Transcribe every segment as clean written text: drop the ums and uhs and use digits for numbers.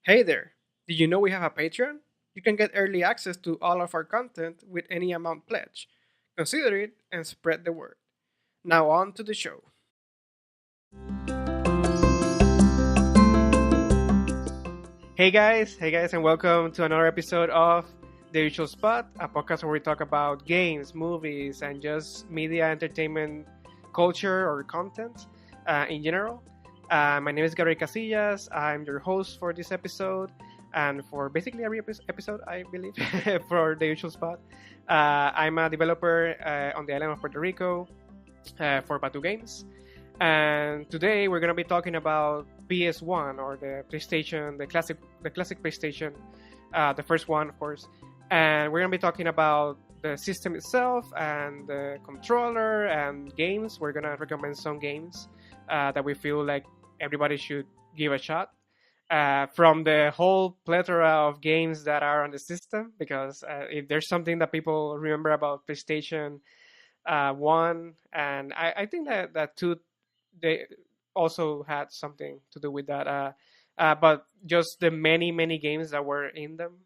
Hey there! Did you know we have a Patreon? You can get early access to all of our content with any amount pledge. Consider it and spread the word. Now on to the show. Hey guys, and welcome to another episode of The Usual Spot, a podcast where we talk about games, movies, and just media, entertainment, culture, or content in general. My name is Gabriel Casillas. I'm your host for this episode, and for basically every episode, I believe, for The Usual Spot. I'm a developer on the island of Puerto Rico for Batú Games. And today we're gonna be talking about PS1 or the PlayStation, the classic PlayStation, the first one, of course. And we're gonna be talking about the system itself and the controller and games. We're gonna recommend some games that we feel like everybody should give a shot. From the whole plethora of games that are on the system, because if there's something that people remember about PlayStation 1, and I think that 2, they also had something to do with that. But just the many games that were in them,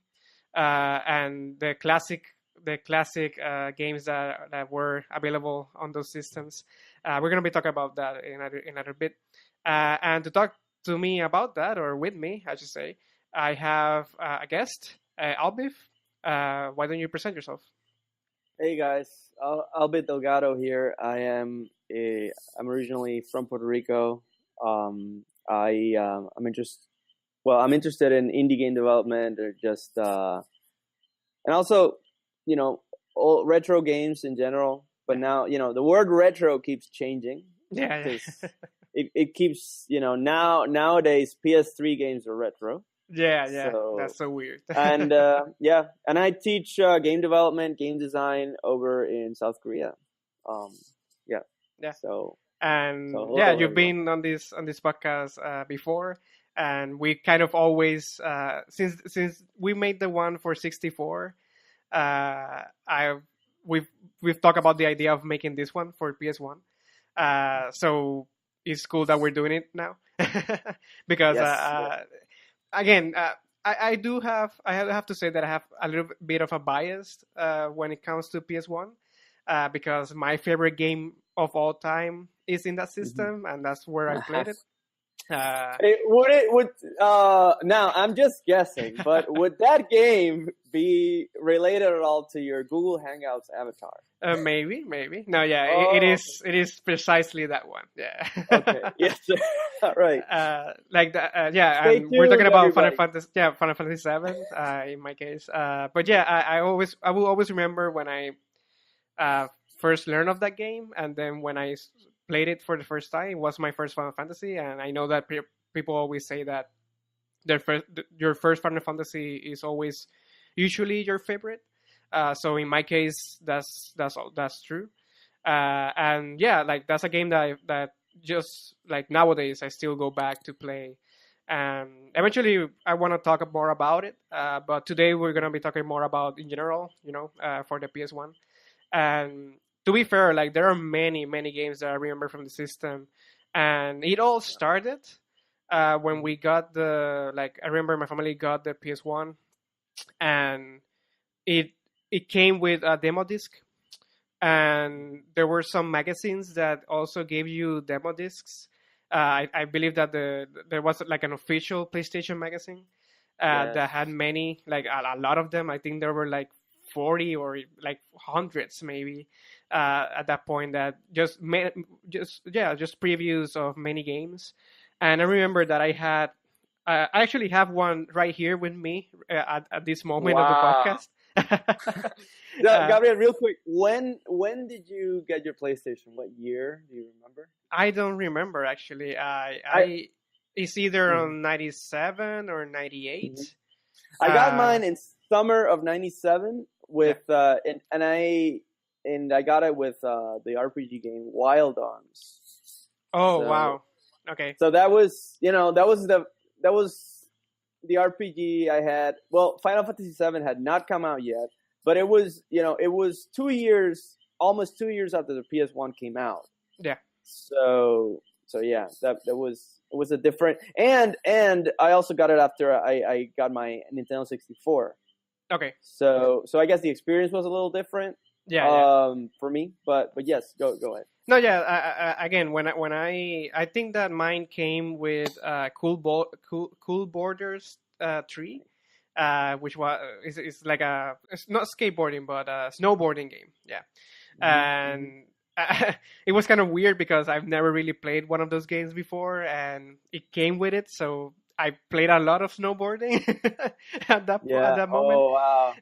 and the classic games that were available on those systems. We're gonna be talking about that in another bit. And to talk to me about that, or with me, I should say, I have a guest, Albith. Why don't you present yourself? Hey guys, Albith Delgado here. I'm originally from Puerto Rico. I'm interested in indie game development or just and also old retro games in general. But now the word retro keeps changing Yeah, because yeah. it keeps nowadays PS3 games are retro. Yeah. So That's so weird. and and I teach game development, game design over in South Korea. Um, yeah. Yeah. So And hello yeah, you've everyone. been on this podcast before, and we kind of always since we made the one for 64, I we've talked about the idea of making this one for PS1. So it's cool that we're doing it now because Yes. again, I have to say that I have a little bit of a bias when it comes to PS1, because my favorite game of all time is in that Mhm. system, and that's where I played it. Uh, Would now I'm just guessing, but would that game be related at all to your Google Hangouts avatar? maybe. No, yeah, it Oh, is. It is precisely that one. Yeah. okay. Yes. All right. Like that. Yeah, Stay and we're talking tuned, about Final everybody. Fantasy. Yeah, Final Fantasy 7. In my case. But yeah, I will always remember when I uh, first learned of that game, and then when I played it for the first time, it was my first Final Fantasy, and I know that people always say that your first Final Fantasy is always usually your favorite. So in my case, that's true. And yeah, like that's a game that just like nowadays I still go back to play. And eventually, I want to talk more about it. But today we're gonna be talking more about in general, for the PS1. And to be fair, like there are many games that I remember from the system, and it all started when we got I remember my family got the PS1, and it it came with a demo disc, and there were some magazines that also gave you demo discs. I believe that there was like an official PlayStation magazine that had Yes. many, like a lot of them. I think there were like 40 or like hundreds maybe at that point, that just previews of many games. And I remember that I actually have one right here with me at this moment of the Wow. podcast. uh, Gabriel, real quick, when did you get your PlayStation? What year? Do you remember? I don't remember actually. I I I It's either mhm, on 97 or mhm. 98. I got Uh, mine in summer of '97 yeah. with and I got it with the RPG game Wild Arms. Oh So wow. Okay. so that was the RPG I had. Well, Final Fantasy VII had not come out yet, but it was 2 years, almost 2 years after the PS1 came out. Yeah. So So yeah, that was, it was a different, and I also got it after I got my Nintendo 64. Okay. So I guess the experience was a little different. Yeah. For me, but yes, go ahead. No, yeah. Again, when I think that mine came with Cool Borders 3, which was is like it's not skateboarding but a snowboarding game. Yeah, and it was kind of weird because I've never really played one of those games before, and it came with it, so I played a lot of snowboarding at that moment. Oh wow.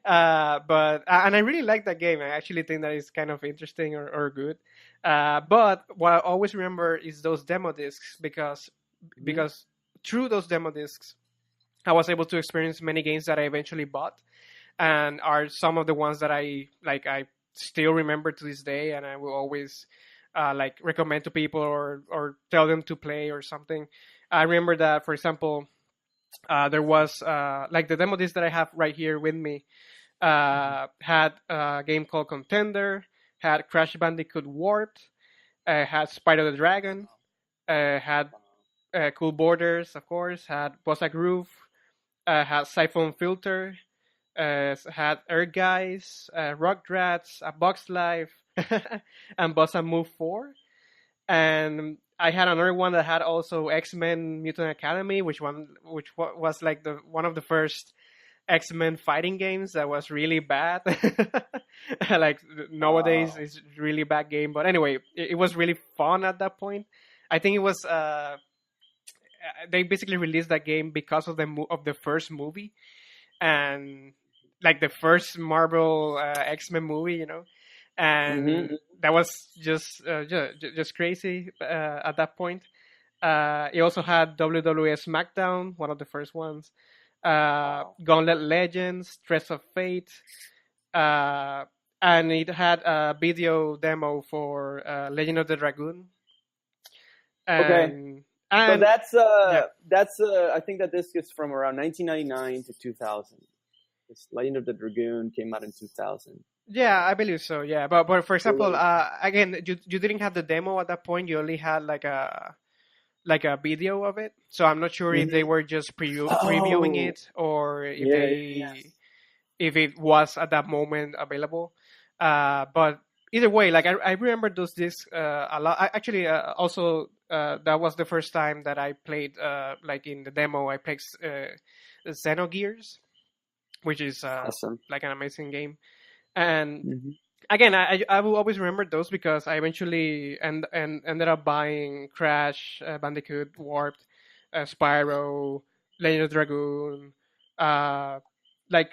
But and I really like that game. I actually think that it's kind of interesting or good. But what I always remember is those demo discs because through those demo discs, I was able to experience many games that I eventually bought, and are some of the ones that I like. I still remember to this day, and I will always like recommend to people or tell them to play or something. I remember that, for example, there was like the demo disc that I have right here with me had a game called Contender, had Crash Bandicoot Warped, had Spider the Dragon, had Cool Borders, of course, had Bossa Groove, had Siphon Filter, had Air Guys, Rugrats, A Bug's Life, and Bossa Move 4. And I had another one that had also X-Men Mutant Academy, which was like one of the first X-Men fighting games that was really bad. Like nowadays, it's really bad game. But anyway, it was really fun at that point. I think it was they basically released that game because of the first movie, and like the first Marvel X-Men movie, and that was just crazy at that point. It also had WWE SmackDown, one of the first ones, Gauntlet Legends, Threats of Fate, and it had a video demo for Legend of the Dragoon. Okay. So that's I think that this is from around 1999 to 2000. This Legend of the Dragoon came out in 2000. Yeah, I believe so. Yeah, but for example, again, you didn't have the demo at that point. You only had like a video of it. So I'm not sure if they were just previewing it or if it was at that moment available. But either way, like I remember those discs a lot. I actually also that was the first time that I played like in the demo. I played Xenogears, which is awesome. Like an amazing game. And again, I will always remember those because I eventually ended up buying Crash, Bandicoot, Warped, Spyro, Legend of Dragoon, like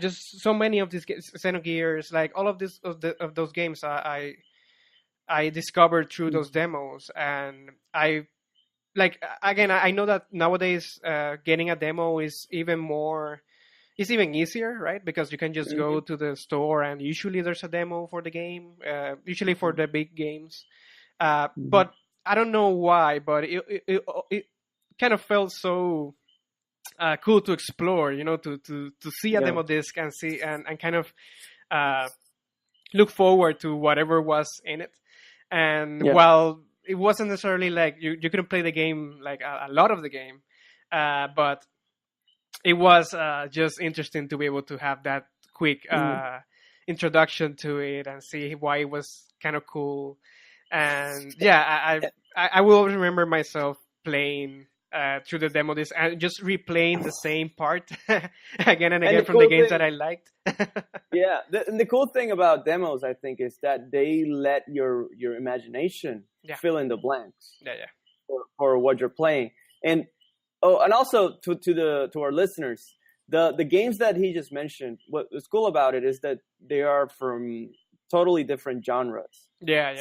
just so many of these Xenogears, like all of those games I discovered through those demos, and I like again I know that nowadays getting a demo is even easier, right? Because you can just go to the store and usually there's a demo for the game, usually for the big games. But I don't know why, but it kind of felt so cool to explore, to see a demo disc and see and kind of look forward to whatever was in it. And while it wasn't necessarily like you couldn't play the game like a lot of the game, but it was just interesting to be able to have that quick introduction to it and see why it was kind of cool. And I will always remember myself playing through the demo disc and just replaying the same part again and again from the games that I liked. The cool thing about demos, I think, is that they let your imagination fill in the blanks for what you're playing. And also to our listeners, the games that he just mentioned, what's cool about it is that they are from totally different genres.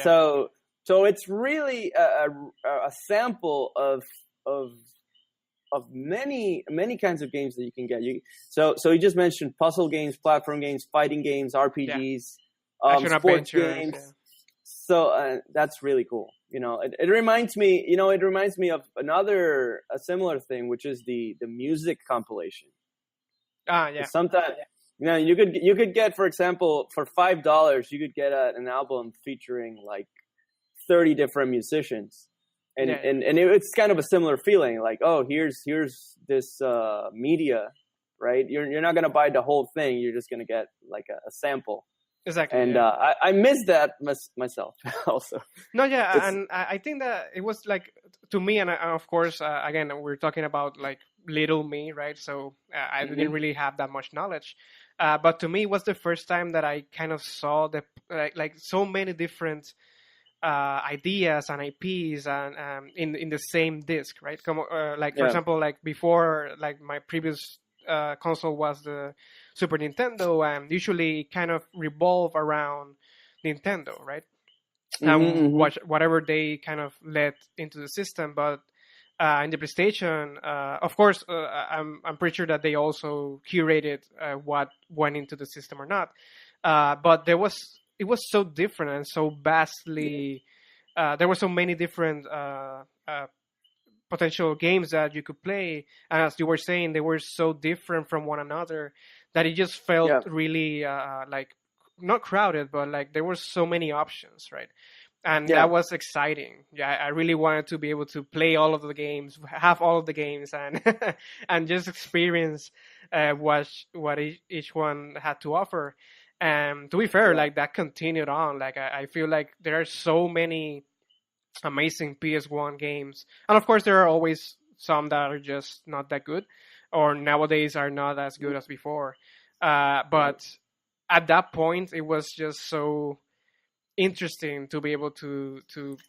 So it's really a sample of many kinds of games that you can get. So he just mentioned puzzle games, platform games, fighting games, RPGs, sports games. So that's really cool. It reminds me. It reminds me of a similar thing, which is the music compilation. Sometimes you could get, for example, for $5 you could get an album featuring like 30 different musicians. and Yeah. it's kind of a similar feeling, like, oh, here's this media, right? You're not gonna buy the whole thing. You're just gonna get like a sample. Exactly. And Yeah. I miss that myself also. No, yeah, It's and I think that it was like, to me, and of course, again, we're talking about like little me, right? So I didn't Mhm. really have that much knowledge, but to me, it was the first time that I kind of saw the like so many different ideas and IPs and in the same disc, right? Like for yeah. example, like before, like my previous console was the Super Nintendo, and usually kind of revolve around Nintendo, right? Hmm. Whatever they kind of let into the system. But in the PlayStation, of course, I'm pretty sure that they also curated what went into the system or not. But it was so different and so vastly. There were so many different potential games that you could play, and as you were saying, they were so different from one another that it just felt Yeah. really like not crowded, but like there were so many options, right? And that Yeah. was exciting. Yeah, I really wanted to be able to play all of the games, have all of the games, and and just experience what each one had to offer. And to be fair, Yeah. like that continued on. Like I feel like there are so many amazing PS1 games, and of course there are always some that are just not that good, or nowadays are not as good as before. Right. But at that point, it was just so interesting to be able to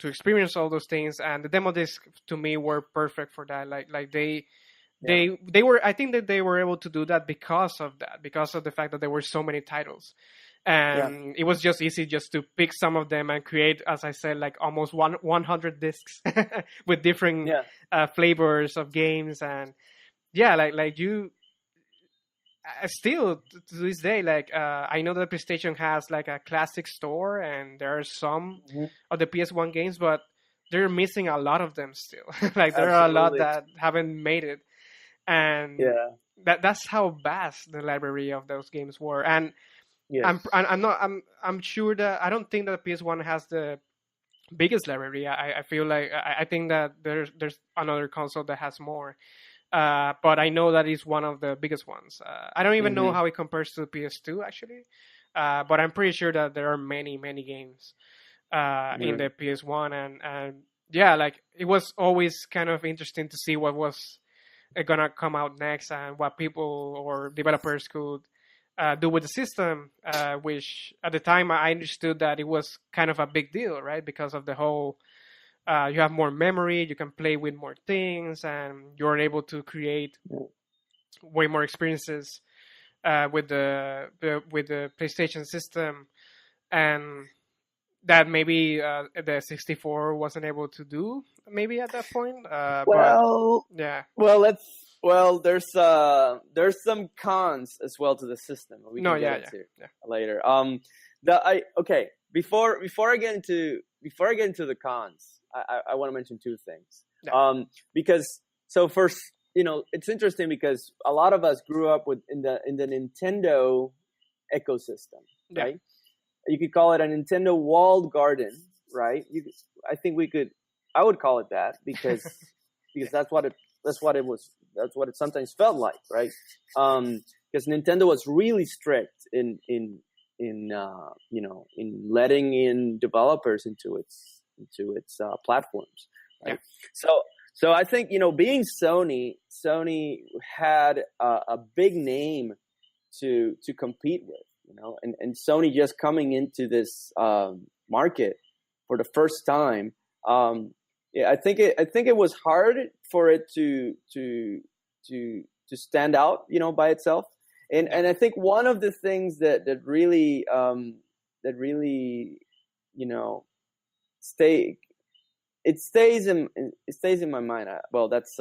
experience all those things, and the demo disc to me were perfect for that. Like Yeah. they were, I think that they were able to do that because of the fact that there were so many titles, Yeah. and it was just easy just to pick some of them and create, as I said, like almost 100 discs with different Yeah. flavors of games. And yeah, like you still to this day, like I know that PlayStation has like a classic store, and there are some Hmm. of the PS1 games, but they're missing a lot of them still. Like there are a lot Absolutely. that haven't made it, and Yeah. that's how vast the library of those games were. And Yes. I'm sure that I don't think that PS1 has the biggest library. I feel like I think that there's another console that has more. But I know that is one of the biggest ones. I don't even know Hmm. how it compares to the PS2 actually, but I'm pretty sure that there are many games in Right. the PS1, and yeah, like it was always kind of interesting to see what was gonna come out next and what people or developers could do with the system. Which at the time I understood that it was kind of a big deal, right? Because of the whole you have more memory, you can play with more things, and you're able to create way more experiences with the PlayStation system, and that maybe the 64 wasn't able to do maybe at that point. But Well, yeah, there's some cons as well to the system we no, can get yeah, yeah, into yeah, later. The I okay before I get into the cons, I want to mention two things. yeah, Because so first, it's interesting because a lot of us grew up with in the Nintendo ecosystem, yeah. right? You could call it a Nintendo walled garden, right? I think I would call it that because that's what it sometimes felt like, right? Because Nintendo was really strict in letting in developers into its platforms, Yeah. right? So I think being Sony had a big name to compete with, and Sony just coming into this market for the first time. Yeah, I think it was hard for it to stand out, by itself. And I think one of the things that really stay it stays in my mind. Well, that's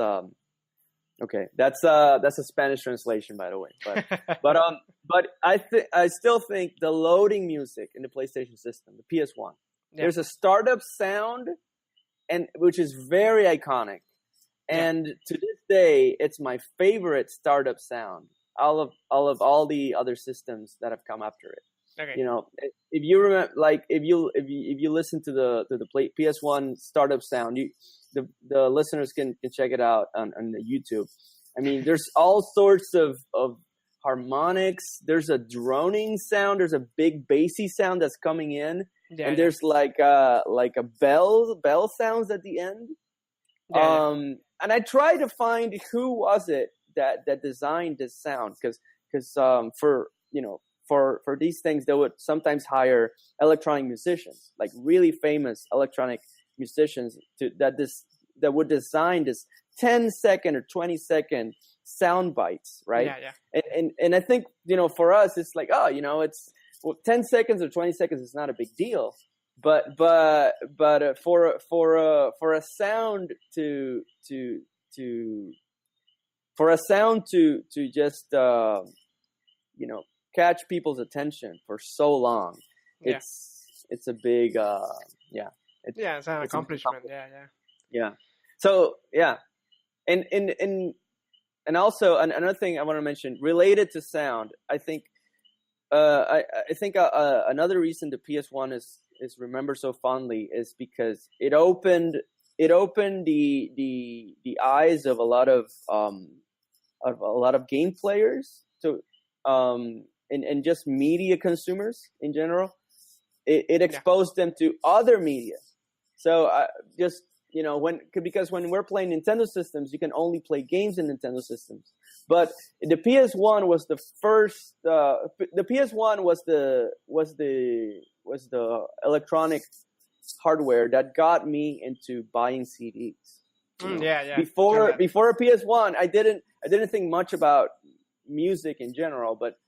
okay. That's a Spanish translation, by the way. But I still think the loading music in the PlayStation system, the PS1, Yeah. there's a startup sound, and which is very iconic. Yeah. And to this day, it's my favorite startup sound. All the other systems that have come after it. Okay. If you remember, like if you listen to the PS1 startup sound, the listeners can check it out on the YouTube. I mean, there's all sorts of harmonics. There's a droning sound. There's a big bassy sound that's coming in, and there's like a bell sounds at the end. And I tried to find who was it that designed this sound, because for these things they would sometimes hire electronic musicians, like really famous electronic musicians that would design this 10-second or 20-second sound bites, right? And I think, for us it's like, it's 10 seconds or 20 seconds is not a big deal, but for a sound to just catch people's attention for so long, it's a big it's an accomplishment. So and also another thing I want to mention related to sound, I think another reason the PS1 is remembered so fondly is because it opened the eyes of a lot of game players to and just media consumers in general. It exposed them to other media. So because when we're playing Nintendo systems, you can only play games in Nintendo systems. But the PS1 was the first. The PS1 was the electronic hardware that got me into buying CDs. Before a PS1, I didn't think much about music in general. But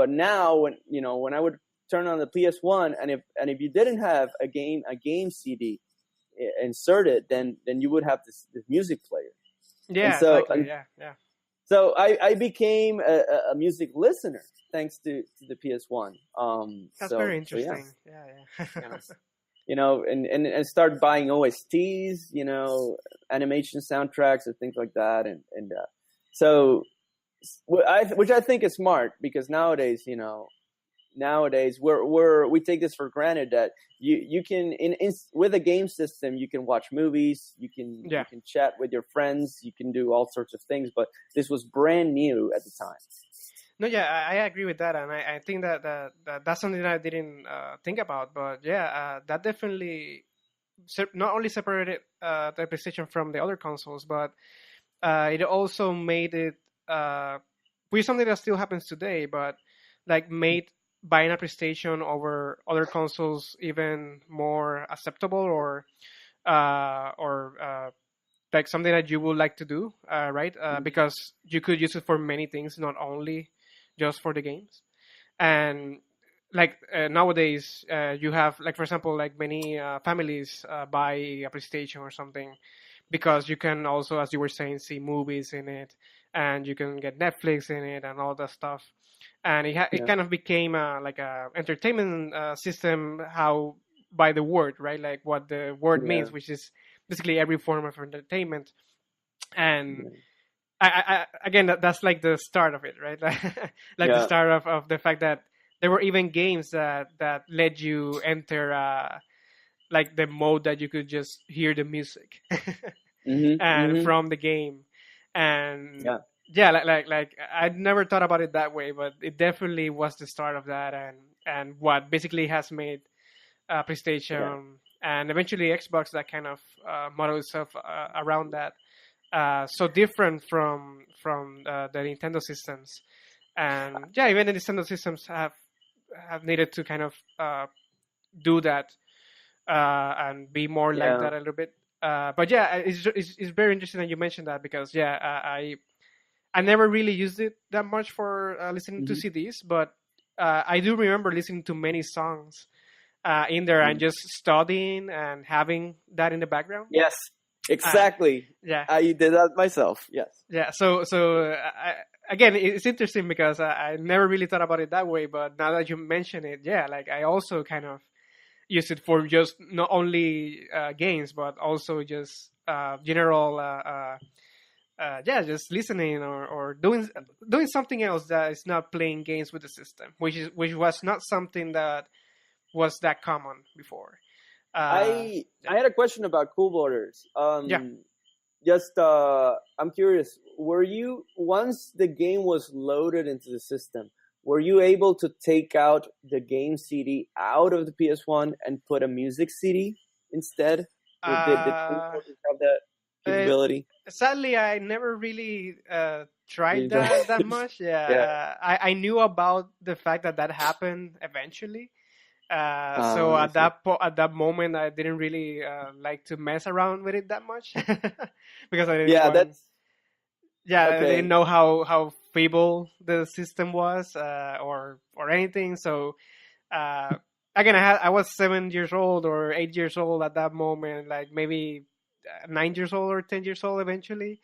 now when I would turn on the PS1, and if you didn't have a game CD inserted, then you would have this music player. So I became a music listener thanks to the PS1. That's very interesting. And start buying OSTs, animation soundtracks and things like that, and so which I think is smart, because nowadays we take this for granted that you can with a game system you can watch movies, you can chat with your friends, you can do all sorts of things, but this was brand new at the time. No, I agree with that, and I think that's something that I didn't think about, but that definitely not only separated the PlayStation from the other consoles, but it also made it which is something that still happens today, but like made buying a PlayStation over other consoles even more acceptable, or like something that you would like to do, right? Because you could use it for many things, not only just for the games. And like nowadays, you have, like, for example, like many families buy a PlayStation or something because you can also, as you were saying, see movies in it, and you can get Netflix in it and all that stuff. And it kind of became like a entertainment system, how by the word, right? Like what the word means, which is basically every form of entertainment. And I again, that's like the start of it, right? Like the start of the fact that there were even games that let you enter like the mode that you could just hear the music and from the game. And like I'd never thought about it that way, but it definitely was the start of that, and what basically has made PlayStation and eventually Xbox, that kind of model itself around that, so different from the Nintendo systems. And even the Nintendo systems have needed to kind of do that and be more like that a little bit. But it's very interesting that you mentioned that, because I never really used it that much for listening to CDs, but I do remember listening to many songs in there and just studying and having that in the background. Yes, exactly. I did that myself. Yes. Yeah. So again, it's interesting because I never really thought about it that way, but now that you mention it, like I also kind of use it for just not only games, but also just general just listening or doing something else that is not playing games with the system, which was not something that was that common before. I had a question about cool borders. Yeah. Just I'm curious. Were you, once the game was loaded into the system, were you able to take out the game CD out of the PS1 and put a music CD instead? Did cool Uh, borders have that uh, capability? Sadly, I never really tried You try- that much. yeah. Yeah, I knew about the fact that that happened eventually. So I see. at that moment, I didn't really like to mess around with it that much because I didn't Yeah, want. that's Yeah, I didn't okay. know how feeble the system was or anything. So uh, again, I was 7 years old or 8 years old at that moment, like maybe 9 years old or 10 years old eventually.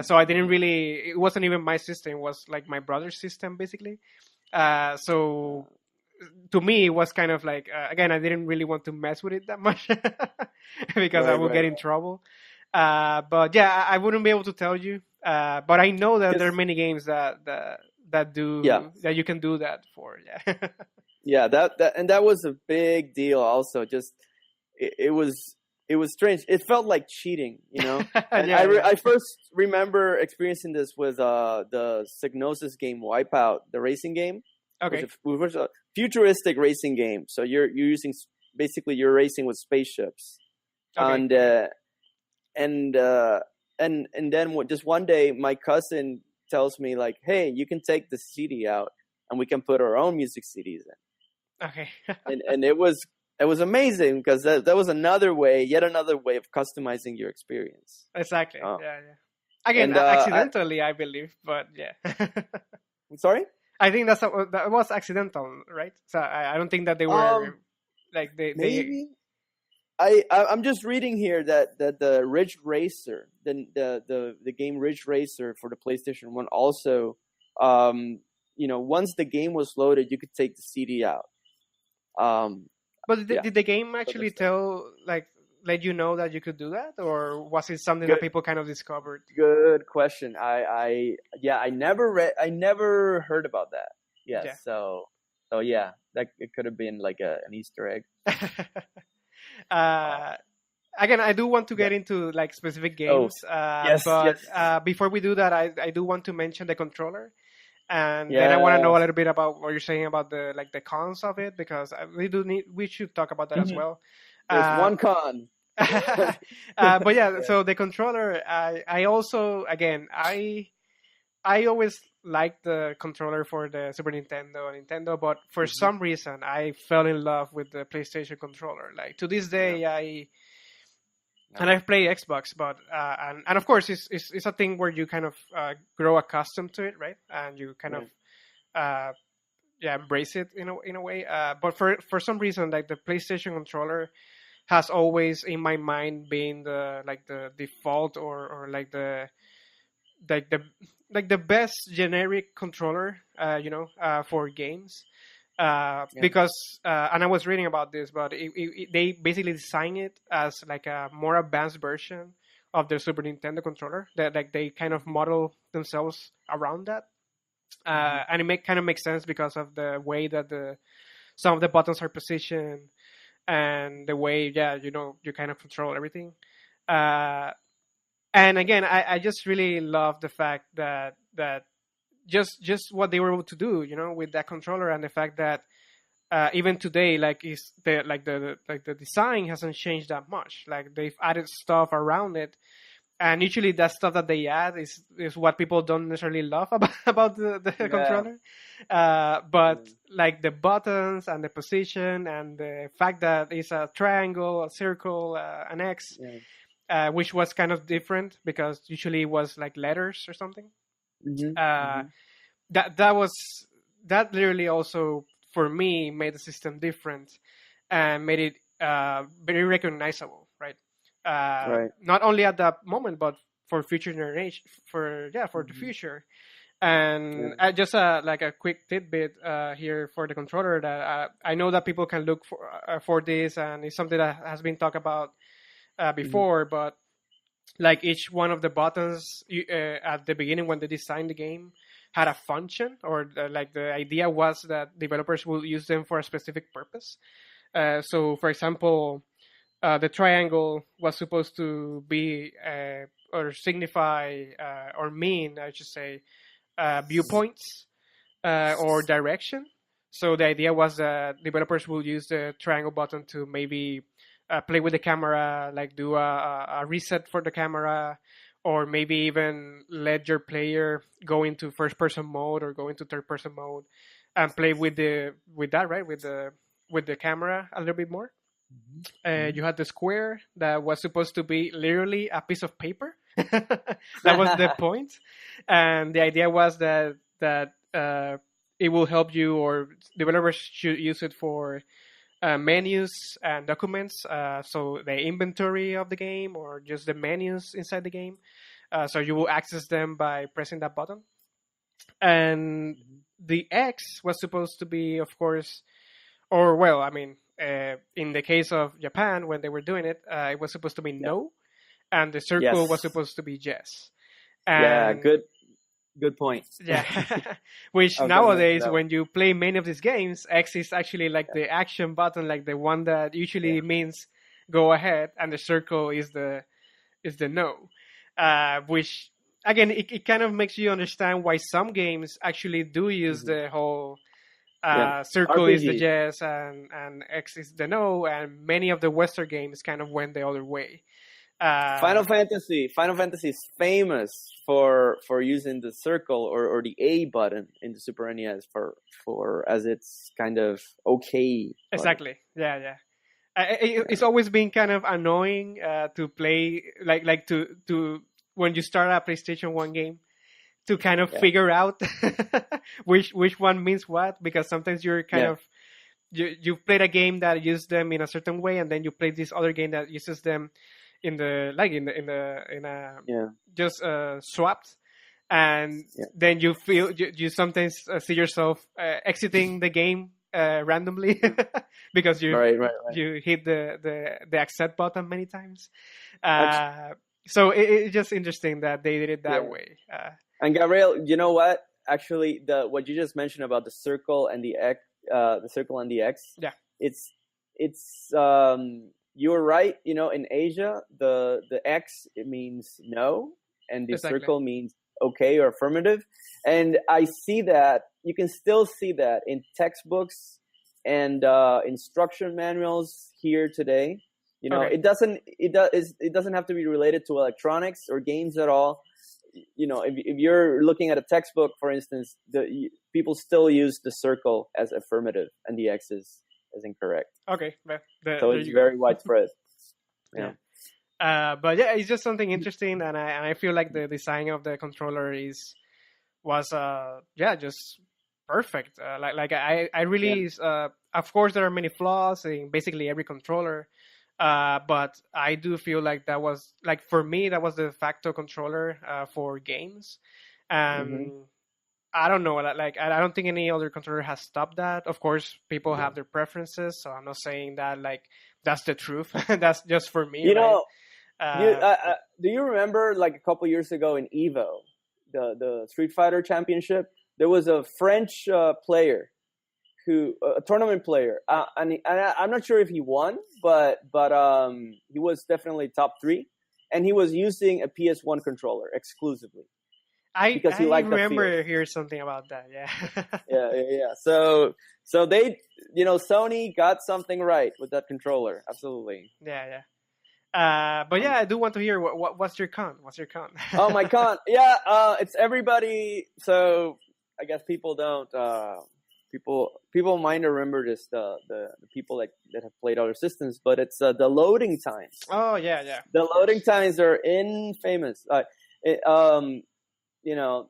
So I didn't really. It wasn't even my system. It was like my brother's system, basically. So to me, it was kind of like again, I didn't really want to mess with it that much because I Right, would right. get in trouble. But yeah, I wouldn't be able to tell you. But I know that there are Because many games that yeah, do that you can do that for. Yeah. yeah, that was a big deal. Also, just it was strange. It felt like cheating, you know. And Yeah, yeah. I first remember experiencing this with the Psygnosis game Wipeout, the racing game, Okay. which was a futuristic racing game. So you're using, basically you're racing with spaceships, Okay. and and then just one day my cousin tells me like, hey, you can take the CD out and we can put our own music CDs in. Okay. And it was amazing because that was yet another way of customizing your experience. Exactly. Oh. Yeah, yeah. Again, And accidentally, I believe, but yeah. I'm sorry. I think that was accidental, right? So I don't think that they were Um, like they. maybe I'm just reading here that the Ridge Racer, the game Ridge Racer for the PlayStation 1 also, once the game was loaded, you could take the CD out. But Yeah. did the game So actually there's that. let you know that you could do that, or was it something that Good, people kind of discovered? good question. I never heard about that. Yes. Yeah. So yeah, that it could have been like an Easter egg. Uh, uh, Again, I do want to yeah. get into like specific Oh, games, yes, but yes. before we do that, I do want to mention the controller, and then I want to know a Yes. little bit about what you're saying about the cons of it because we should talk about that as Mhm. well. There's Uh, one con. but yeah, Yeah. so the controller, I also again I always liked the controller for the Super Nintendo, but for Hmm. some reason I fell in love with the PlayStation controller. Like to this Yeah. day, No. and I've played Xbox, but and of course it's a thing where you kind of grow accustomed to it, right? And you kind of uh, yeah embrace it in a way. But for some reason, like the PlayStation controller has always in my mind been the default or like the like the best generic controller for games Yeah. because and I was reading about this, but they basically design it as like a more advanced version of the Super Nintendo controller that like they kind of model themselves around that Hmm. and it kind of makes sense because of the way that the some of the buttons are positioned and the way you kind of control everything uh, and again I just really love the fact that just what they were able to do with that controller and the fact that even today like is the design hasn't changed that much. Like they've added stuff around it, and usually that stuff that they add is what people don't necessarily love about the Yeah. controller. But like the buttons and the position and the fact that it's a triangle, a circle, an X, Yeah. which was kind of different because usually it was like letters or something. Hmm. Uh, Hmm. that literally also for me made the system different and made it very recognizable, right? Right. Not only at that moment, but for future generation, for the Hmm. future. And Yeah. just like a quick tidbit here for the controller that I know that people can look for this, and it's something that has been talked about Hmm. before, but like each one of the buttons at the beginning when they designed the game had a function, or like the idea was that developers will use them for a specific purpose. So for example, the triangle was supposed to be or signify or mean, I should say, viewpoints or direction. So the idea was that developers will use the triangle button to maybe play with the camera, like do a reset for the camera, or maybe even let your player go into first person mode or go into third person mode and play with that, right, with the camera a little bit more. You had the square that was supposed to be literally a piece of paper. That was the point, and the idea was that it will help you, or developers should use it for menus and documents. So the inventory of the game, or just the menus inside the game. So you will access them by pressing that button. And the X was supposed to be, of course, or well, I mean, in the case of Japan, when they were doing it, it was supposed to be no, and the circle was supposed to be yes. And good point. Yeah, which nowadays, when you play many of these games, X is actually like the action button, like the one that usually means go ahead, and the circle is the no, which again it kind of makes you understand why some games actually do use the whole circle RPG is the yes and X is the no, and many of the Western games kind of went the other way. Final Fantasy is famous for using the circle or the A button in the Super NES for as it's kind of okay. Exactly. Yeah. It's always been kind of annoying to play like to when you start a PlayStation 1 game to kind of figure out which one means what, because sometimes you're kind of you played a game that used them in a certain way, and then you play this other game that uses them in just swapped, and then you feel you sometimes see yourself exiting the game randomly because you hit the accept button many times. So it's just interesting that they did it that way. And Gabriel, you know what? Actually, what you just mentioned about the circle and the X, it's you're right. You know, in Asia, the X, it means no, and the circle means okay or affirmative. And I see that you can still see that in textbooks and instruction manuals here today. You know, it doesn't have to be related to electronics or games at all. You know, if you're looking at a textbook, for instance, people still use the circle as affirmative and the X is incorrect. Okay, so it's very widespread. But yeah, it's just something interesting, and I feel like the design of the controller was just perfect. I really of course there are many flaws in basically every controller. But I do feel like that was, like, for me, that was the de facto controller for games. I don't know, like, I don't think any other controller has stopped that. Of course, people have their preferences, so I'm not saying that, like, that's the truth. That's just for me. You know, do you remember, like, a couple years ago in EVO, the Street Fighter Championship? There was a French player, a tournament player, and I'm not sure if he won, but he was definitely top 3, and he was using a PS1 controller exclusively. I remember hearing something about that. Yeah. So they, you know, Sony got something right with that controller. Absolutely. Yeah. But yeah, I do want to hear what's your con? What's your con? Oh, my con. Yeah. It's everybody. So I guess people don't. People might remember this, the people that have played other systems, but it's the loading times. Oh yeah. The loading times are infamous. You know,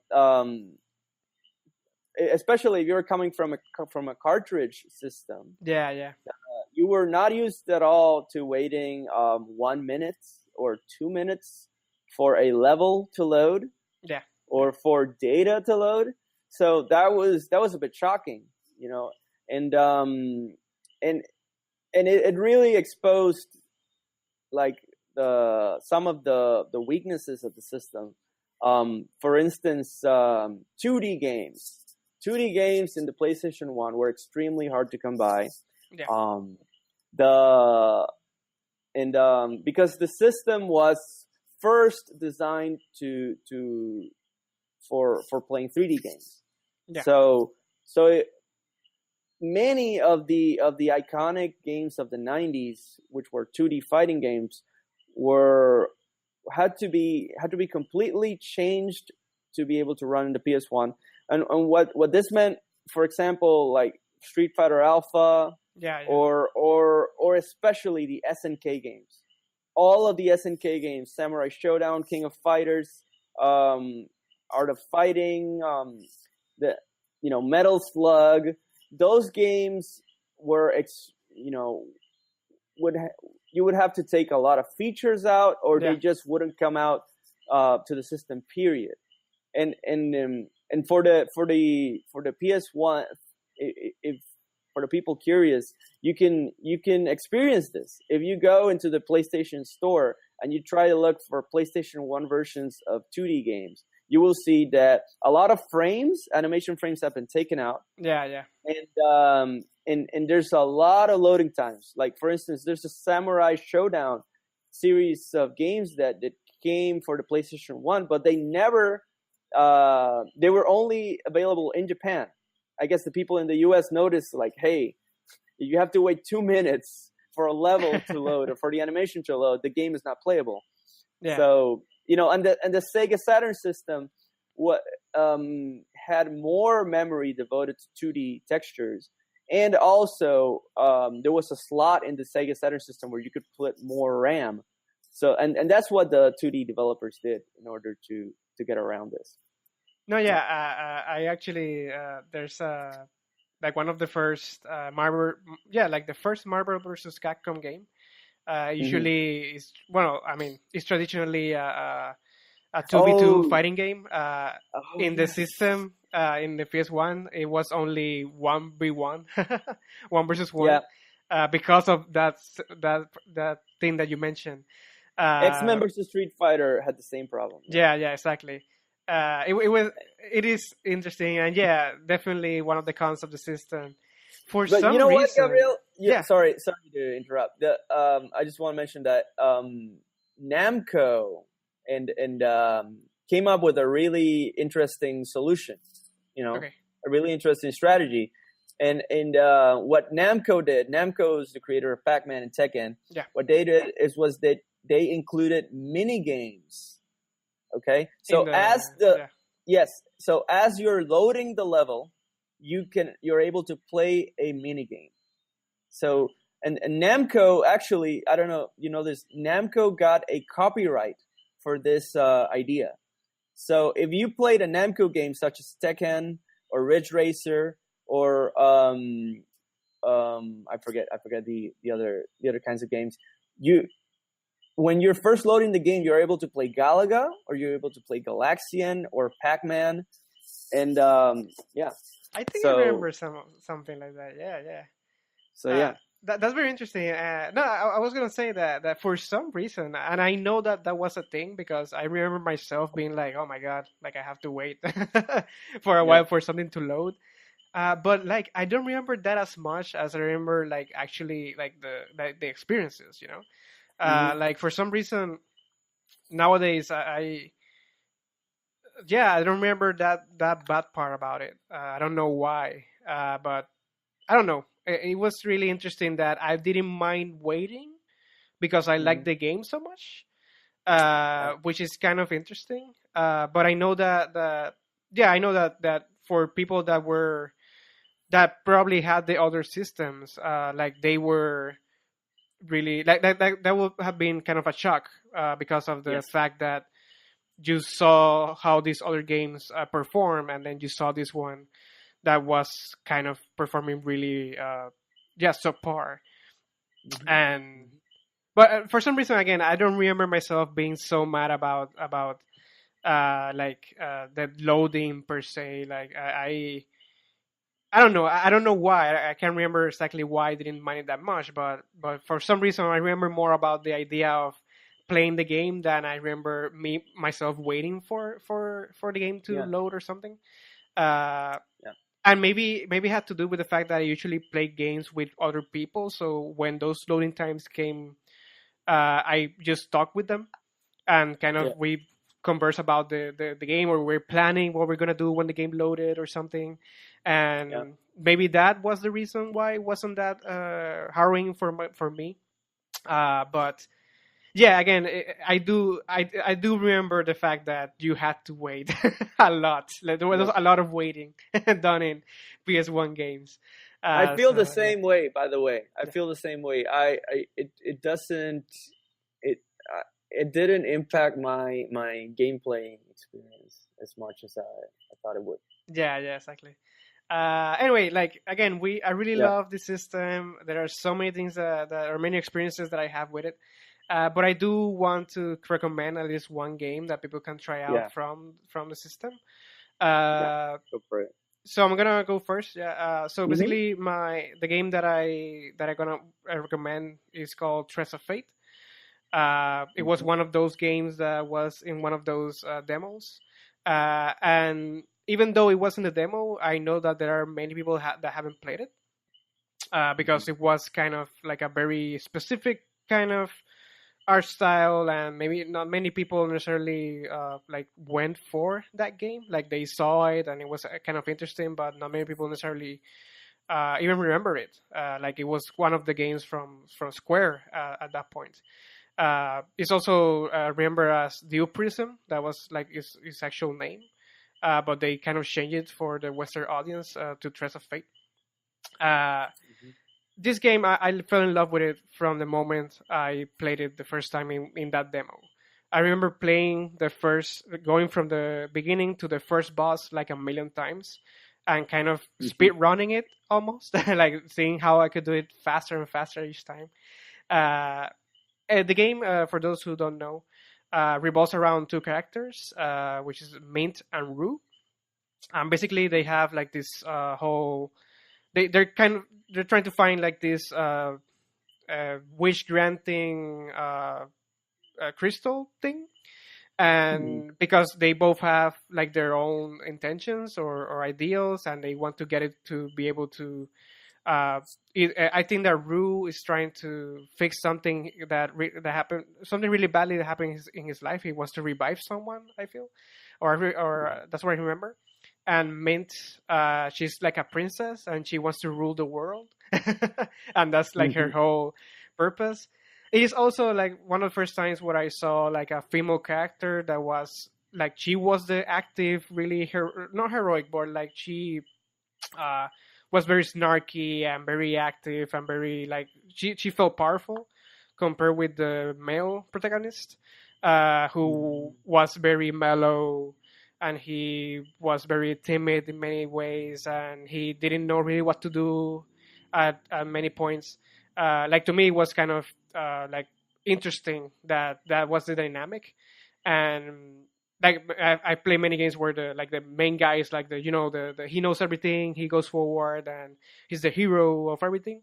especially if you're coming from a cartridge system. Yeah. You were not used at all to waiting 1 minute or 2 minutes for a level to load. Yeah. Or for data to load. So that was a bit shocking. You know, and it really exposed, like, some of the weaknesses of the system. For instance, 2D games in the PlayStation 1 were extremely hard to come by. Yeah. and because the system was first designed for playing 3D games. Yeah. So many of the iconic games of the 90s, which were 2D fighting games, had to be completely changed to be able to run in the PS1. And what this meant, for example, like Street Fighter Alpha, or especially the SNK games. All of the SNK games, Samurai Showdown, King of Fighters, Art of Fighting, Metal Slug, those games were you would have to take a lot of features out, or they just wouldn't come out to the system. Period. And for the PS1, if for the people curious, you can experience this if you go into the PlayStation Store and you try to look for PlayStation 1 versions of 2D games. You will see that a lot of animation frames have been taken out. Yeah. And there's a lot of loading times. Like, for instance, there's a Samurai Showdown series of games that came for the PlayStation 1, but they were only available in Japan. I guess the people in the US noticed, like, hey, you have to wait 2 minutes for a level to load or for the animation to load. The game is not playable. Yeah. So, and the Sega Saturn system had more memory devoted to 2D textures. And also, there was a slot in the Sega Saturn system where you could put more RAM. So, and that's what the 2D developers did in order to get around this. No, yeah, I actually there's like one of the first Marvel, like the first Marvel versus Capcom game. Usually, it's traditionally a 2v2 fighting game. In the system, in the PS1, it was only 1v1, 1 versus 1, because of that thing that you mentioned. X-Men versus Street Fighter had the same problem. Yeah, exactly. It is interesting, and definitely one of the cons of the system. But some reason, what, Gabriel? Sorry to interrupt. I just want to mention that Namco and came up with a really interesting solution. A really interesting strategy. And what Namco did, Namco is the creator of Pac-Man and Tekken. Yeah. What they did was that they included mini games. Okay, so as you're loading the level, you're able to play a mini game. So and Namco, actually, I don't know, this, Namco got a copyright for this idea. So if you played a Namco game such as Tekken or Ridge Racer or I forget the other kinds of games, when you're first loading the game, you're able to play Galaga, or you're able to play Galaxian or Pac-Man, and I think I remember something like that. Yeah. So that's very interesting. No, I was gonna say that for some reason, and I know that was a thing because I remember myself being like, "Oh my god, like I have to wait for a while for something to load." But like I don't remember that as much as I remember like actually like the experiences, Like for some reason nowadays I don't remember that bad part about it. I don't know why, but I don't know. It was really interesting that I didn't mind waiting because I liked the game so much, which is kind of interesting. But I know that for people that probably had the other systems, like they were really like that would have been kind of a shock because of the fact that you saw how these other games perform, and then you saw this one that was kind of performing really subpar. But for some reason, again, I don't remember myself being so mad about the loading per se. Like I don't know. I don't know why. I can't remember exactly why I didn't mind it that much. But for some reason, I remember more about the idea of playing the game than I remember myself waiting for the game to load or something. And maybe it had to do with the fact that I usually play games with other people. So when those loading times came I just talk with them and kind of we converse about the game, or we're planning what we're gonna do when the game loaded or something. And maybe that was the reason why it wasn't that harrowing for me. But yeah, again, I do remember the fact that you had to wait a lot. Like, there was a lot of waiting done in PS1 games. I feel the same way. By the way, I feel the same way. It doesn't it didn't impact my gameplay experience as much as I thought it would. Yeah, exactly. Anyway, like again, I really love the system. There are so many things that are many experiences that I have with it. But I do want to recommend at least one game that people can try out from the system. Go for it. So I'm gonna go first. Yeah. So basically, the game that I gonna recommend is called Threads of Fate. It was one of those games that was in one of those demos, and even though it wasn't a demo, I know that there are many people that haven't played it because it was kind of like a very specific kind of art style, and maybe not many people necessarily like went for that game. Like they saw it and it was kind of interesting, but not many people necessarily even remember it. Like it was one of the games from Square at that point. It's also remembered as Dew Prism. That was like its actual name, but they kind of changed it for the Western audience to Threads of Fate. This game, I fell in love with it from the moment I played it the first time in that demo. I remember going from the beginning to the first boss like a million times, and kind of speed running it almost, like seeing how I could do it faster and faster each time. The game, for those who don't know, revolves around two characters, which is Mint and Rue. And basically, they have like this whole. They're trying to find like this wish granting crystal thing, and because they both have like their own intentions or ideals, and they want to get it to be able to. I think that Rue is trying to fix something that happened, something really badly that happened in his life. He wants to revive someone, I feel, or that's what I remember. And Mint, she's like a princess and she wants to rule the world, and that's like her whole purpose. It is also like one of the first times where I saw like a female character that was like she was the active, really not heroic, but like she was very snarky and very active and very like she felt powerful compared with the male protagonist, who was very mellow. And he was very timid in many ways, and he didn't know really what to do at many points. Like to me, it was kind of like interesting that was the dynamic, and like I play many games where the main guy is like the he knows everything, he goes forward, and he's the hero of everything.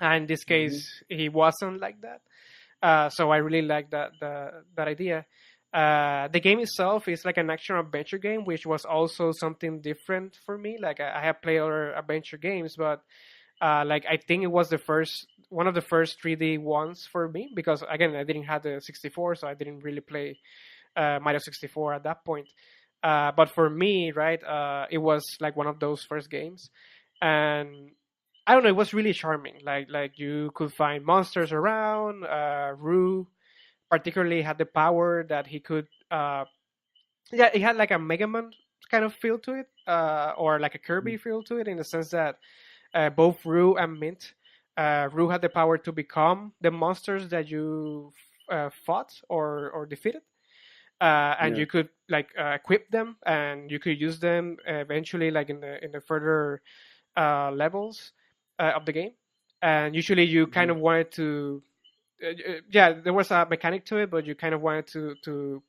And in this case, he wasn't like that. So I really like that idea. The game itself is like an action adventure game, which was also something different for me. Like I have played other adventure games, but like I think it was one of the first 3D ones for me, because again I didn't have the 64, so I didn't really play Mario 64 at that point. But for me, right, it was like one of those first games, and I don't know, it was really charming. Like you could find monsters around. Rue particularly had the power that he could it had like a Mega Man kind of feel to it, or like a Kirby feel to it, in the sense that both Rue and Mint, Rue had the power to become the monsters that you fought or defeated, and you could like equip them, and you could use them eventually, like in the further levels of the game. And usually you kind of wanted to there was a mechanic to it, but you kind of wanted to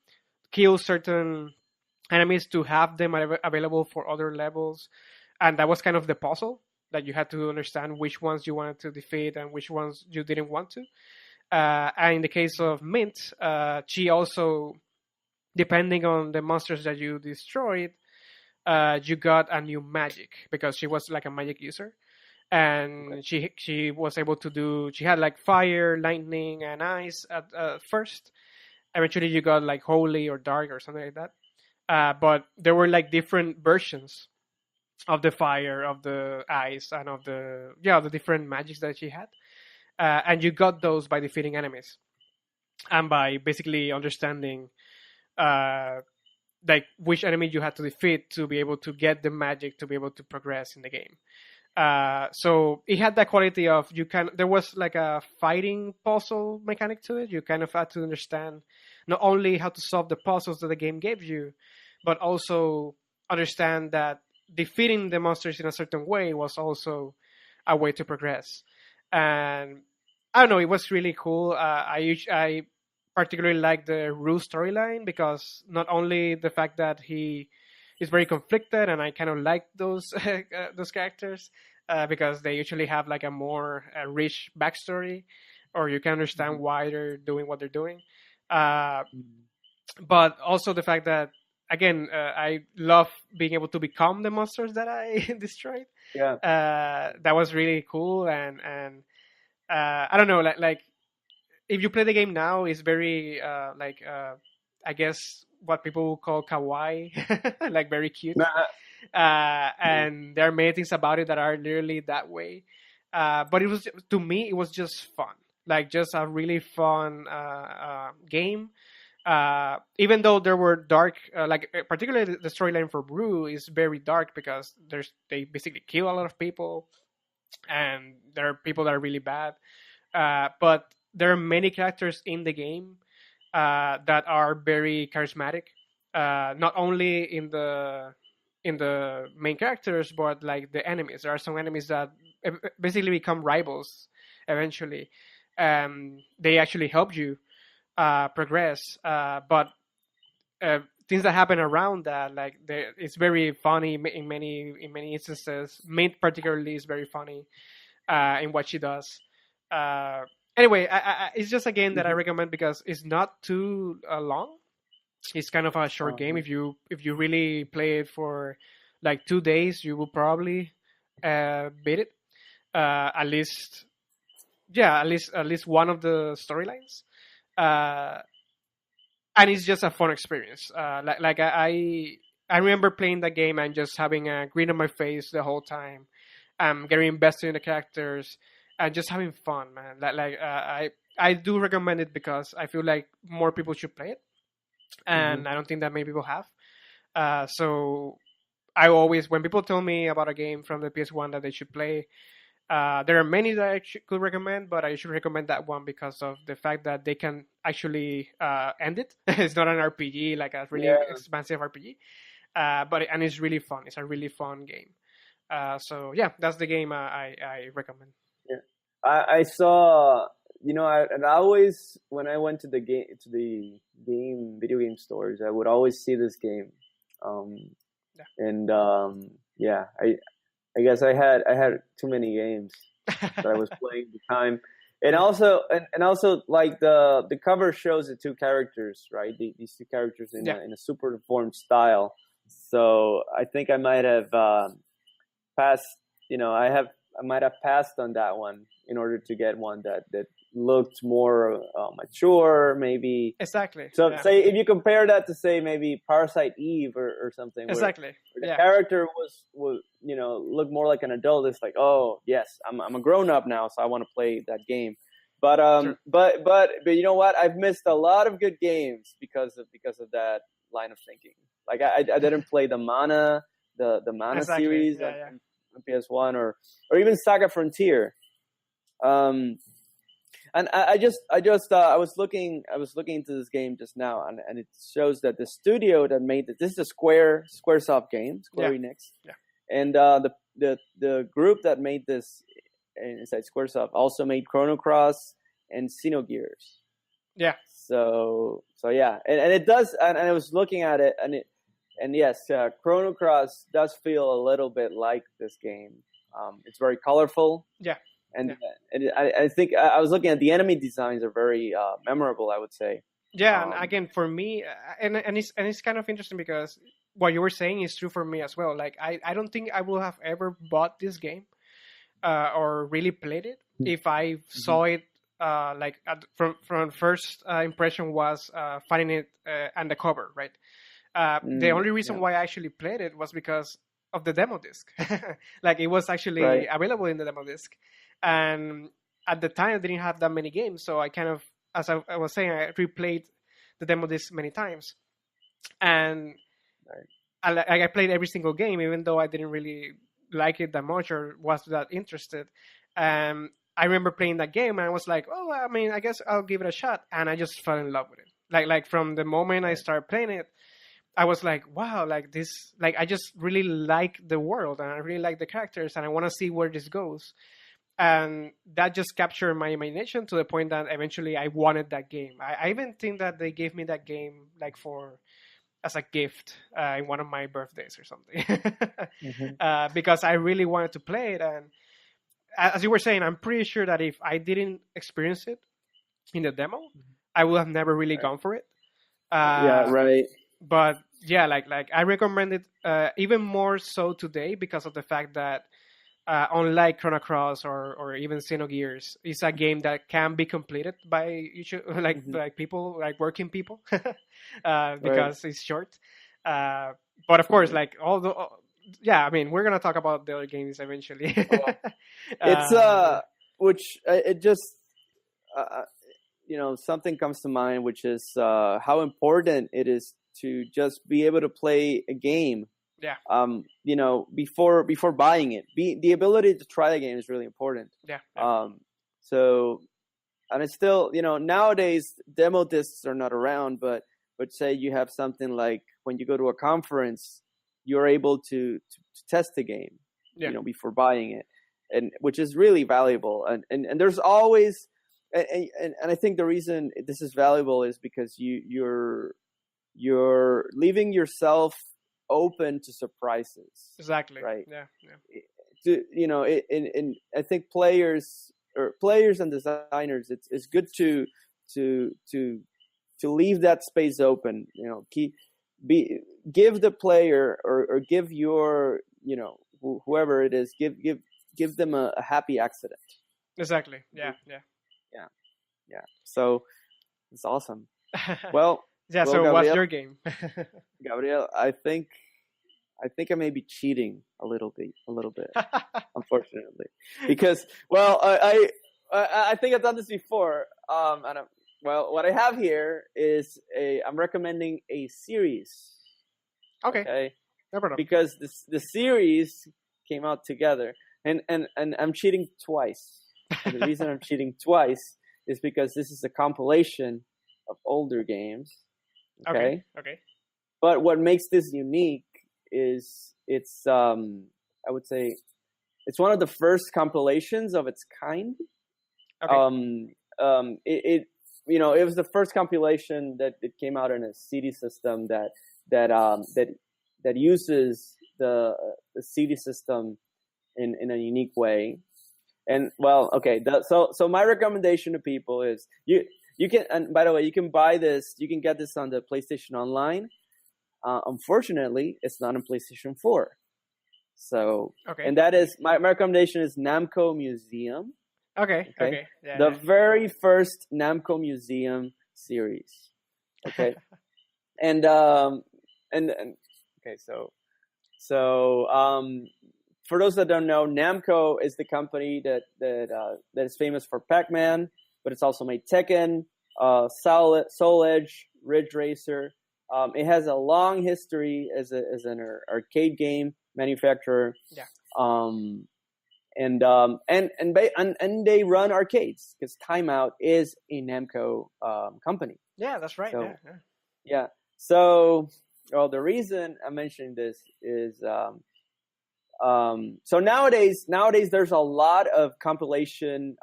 kill certain enemies to have them available for other levels, and that was kind of the puzzle, that you had to understand which ones you wanted to defeat and which ones you didn't want to. And in the case of Mint, she also, depending on the monsters that you destroyed, you got a new magic, because she was like a magic user. and she was able to do. She had like fire, lightning, and ice at first. Eventually, you got like holy or dark or something like that. But there were like different versions of the fire, of the ice, and of the different magics that she had. And you got those by defeating enemies and by basically understanding uh, like which enemy you had to defeat to be able to get the magic to be able to progress in the game. So it had that quality of there was like a fighting puzzle mechanic to it. You kind of had to understand not only how to solve the puzzles that the game gave you, but also understand that defeating the monsters in a certain way was also a way to progress. And I don't know, it was really cool. I particularly like the Rue storyline because not only the fact that he is very conflicted, and I kind of like those characters because they usually have like a more rich backstory, or you can understand why they're doing what they're doing. But also the fact that again, I love being able to become the monsters that I destroyed. Yeah. That was really cool, and I don't know, like if you play the game now, it's very I guess what people call kawaii, like very cute. And there are many things about it that are literally that way. But it was, to me, it was just fun, like just a really fun game. Even though there were dark, particularly the storyline for Brew is very dark because they basically kill a lot of people, and there are people that are really bad. But there are many characters in the game that are very charismatic. Not only in the main characters, but like the enemies. There are some enemies that basically become rivals eventually. They actually help you progress, but things that happen around that, like it's very funny in many instances. Maid particularly is very funny in what she does. Anyway, it's just a game that I recommend because it's not too long. It's kind of a short game. If you really play it for like 2 days, you will probably beat it. At least one of the storylines. And it's just a fun experience. I remember playing that game and just having a grin on my face the whole time. Getting invested in the characters and just having fun, man. I do recommend it because I feel like more people should play it, and I don't think that many people have. So I always, when people tell me about a game from the PS1 that they should play, there are many that I could recommend, but I should recommend that one because of the fact that they can actually end it. It's not an RPG, like a really expensive RPG, and it's really fun. It's a really fun game. So yeah, that's the game I recommend. Yeah, I saw. I always, when I went to the video game stores, I would always see this game. And I guess I had too many games that I was playing at the time, and also like the cover shows the two characters, right? These two characters in a super deformed style. So I think I might have passed. I might have passed on that one in order to get one that looked more mature, maybe. Exactly. So say if you compare that to say maybe Parasite Eve or something. Exactly. Where the character was looked more like an adult. It's like, oh yes, I'm a grown up now, so I want to play that game. But sure. but you know what? I've missed a lot of good games because of that line of thinking. Like I didn't play the Mana series on PS1 or even Saga Frontier. And I was looking into this game just now, and it shows that the studio that made this is a Squaresoft game, Square Enix, and the group that made this inside Squaresoft also made Chrono Cross and Xenogears. Yeah. So yeah, and it does, and I was looking at it, and yes, Chrono Cross does feel a little bit like this game. It's very colorful. Yeah. And I think I was looking at the enemy designs are very memorable, I would say. Yeah, and again, for me, and it's kind of interesting because what you were saying is true for me as well. Like I don't think I will have ever bought this game or really played it if I saw it from first impression was finding it on the cover, right? The only reason Yeah. why I actually played it was because of the demo disc. Like it was actually Right. available in the demo disc, and at the time I didn't have that many games, so I kind of, as I was saying, I replayed the demo disc many times, and Right. I played every single game, even though I didn't really like it that much or was that interested. I remember playing that game and I was like, oh, I mean, I guess I'll give it a shot, and I just fell in love with it. Like from the moment I Right. started playing it, I was like, wow, like this, like I just really like the world and I really like the characters and I want to see where this goes. And that just captured my imagination to the point that eventually I wanted that game. I even think that they gave me that game like for as a gift in one of my birthdays or something, because I really wanted to play it. And as you were saying, I'm pretty sure that if I didn't experience it in the demo, I would have never really Right. gone for it. Yeah. Right. But yeah, like I recommend it even more so today because of the fact that unlike Chrono Cross or even Xenogears, it's a game that can be completed by like people, like working people, because it's short. But of course, like yeah, I mean, we're gonna talk about the other games eventually. Well, it's which it just something comes to mind, which is how important it is to just be able to play a game. Yeah. Before buying it, the ability to try the game is really important. Yeah. So, and it's still, nowadays demo discs are not around, but say you have something like when you go to a conference, you're able to test the game, before buying it, and which is really valuable. And there's always, and I think the reason this is valuable is because you're leaving yourself open to surprises. Exactly. Right. Yeah. And I think players and designers, it's good to leave that space open. Give the player or give your whoever it is, give them a happy accident. Exactly. Yeah. So it's awesome. Well. Yeah. Well, So Gabriel, what's your game? Gabriel, I think I may be cheating a little bit, unfortunately, because I think I've done this before. What I have here is I'm recommending a series. Okay. No problem. Because the series came out together, and I'm cheating twice. And the reason I'm cheating twice is because this is a compilation of older games. Okay. But what makes this unique is it's I would say it's one of the first compilations of its kind. Okay. It was the first compilation that it came out in a CD system that uses the CD system in a unique way. And so my recommendation to people is you can, and by the way, you can buy this. You can get this on the PlayStation Online. Unfortunately, it's not on PlayStation 4. So, and that is my recommendation is Namco Museum. Okay. Yeah, the very first Namco Museum series. Okay. and for those that don't know, Namco is the company that is famous for Pac-Man, but it's also made Tekken, Soul Edge, Ridge Racer. It has a long history as an arcade game manufacturer. Yeah. And they run arcades because Timeout is a Namco company. Yeah, that's right. So, yeah. So, the reason I'm mentioning this is so nowadays there's a lot of compilation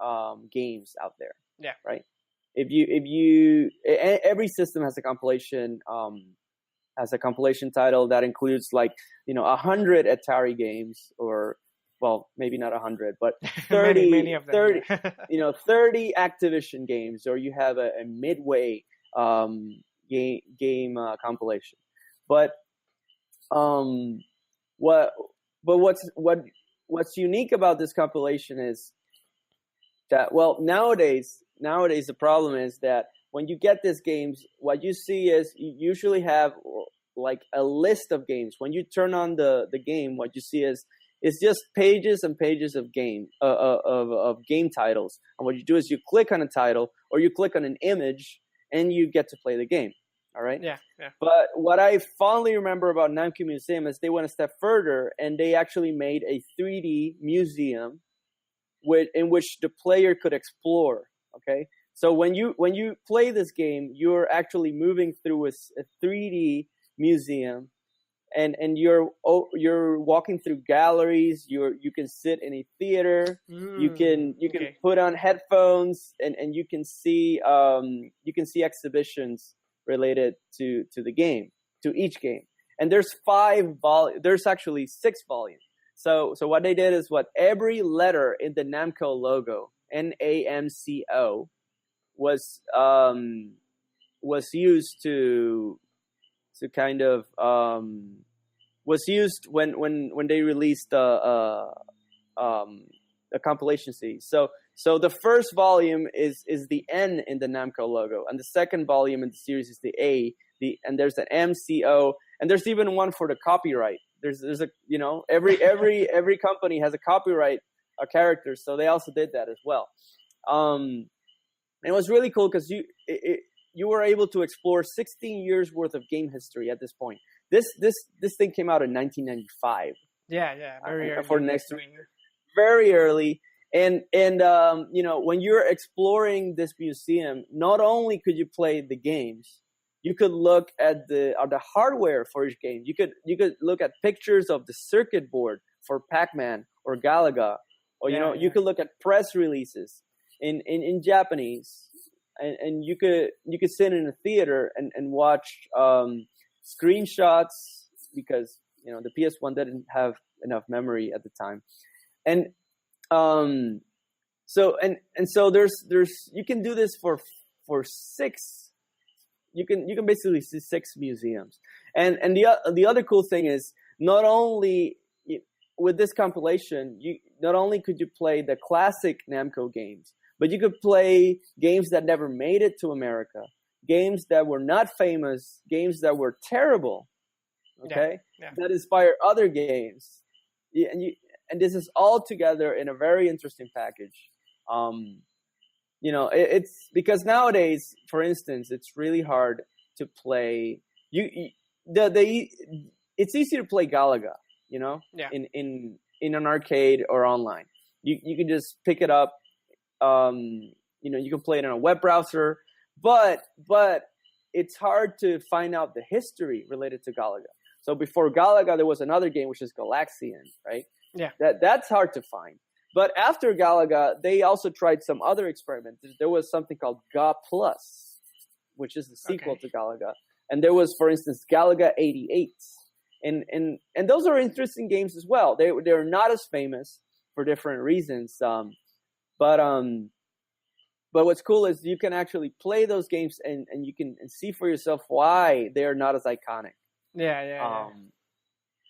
games out there. Yeah. Right. If you every system has a compilation title that includes 100 Atari games, or maybe not 100, but 30 many of them, 30 30 Activision games, or you have a Midway game compilation. But what what's unique about this compilation is that, well, nowadays the problem is that when you get these games, what you see is you usually have like a list of games. When you turn on the game, what you see is it's just pages and pages of game titles. And what you do is you click on a title or you click on an image and you get to play the game. All right. Yeah. But what I fondly remember about Namco Museum is they went a step further and they actually made a 3D museum in which the player could explore. Okay. So when you play this game, you're actually moving through a 3D museum, and you're walking through galleries. You can sit in a theater. You can put on headphones and you can see exhibitions related to the game, to each game. And there's there's actually 6 volumes. So what they did is every letter in the Namco logo, NAMCO, was used to kind of was used when they released a compilation CD. So the first volume is the N in the Namco logo, and the second volume in the series is the A. And there's an MCO, and there's even one for the copyright. There's a every company has a copyright character, so they also did that as well. And it was really cool because you were able to explore 16 years worth of game history at this point. This thing came out in 1995. Yeah, very early. For the next 3 years, very early. And when you're exploring this museum, not only could you play the games, you could look at the hardware for each game. You could look at pictures of the circuit board for Pac-Man or Galaga, or you could look at press releases in Japanese, and you could sit in a theater and watch screenshots, because the PS1 didn't have enough memory at the time, and so there's you can do this for 6. You can basically see 6 museums, and the other cool thing is, not only with this compilation, not only could you play the classic Namco games, but you could play games that never made it to America, games that were not famous, games that were terrible, okay, that inspire other games, and this is all together in a very interesting package. It's because nowadays, for instance, it's really hard to play. It's easy to play Galaga, in an arcade or online. You can just pick it up. You can play it on a web browser, but it's hard to find out the history related to Galaga. So before Galaga, there was another game, which is Galaxian, right? Yeah. That's hard to find. But after Galaga, they also tried some other experiments. There was something called Ga Plus, which is the sequel to Galaga. And there was, for instance, Galaga 88. And those are interesting games as well. They're not as famous for different reasons. But what's cool is you can actually play those games and you can see for yourself why they are not as iconic. Yeah.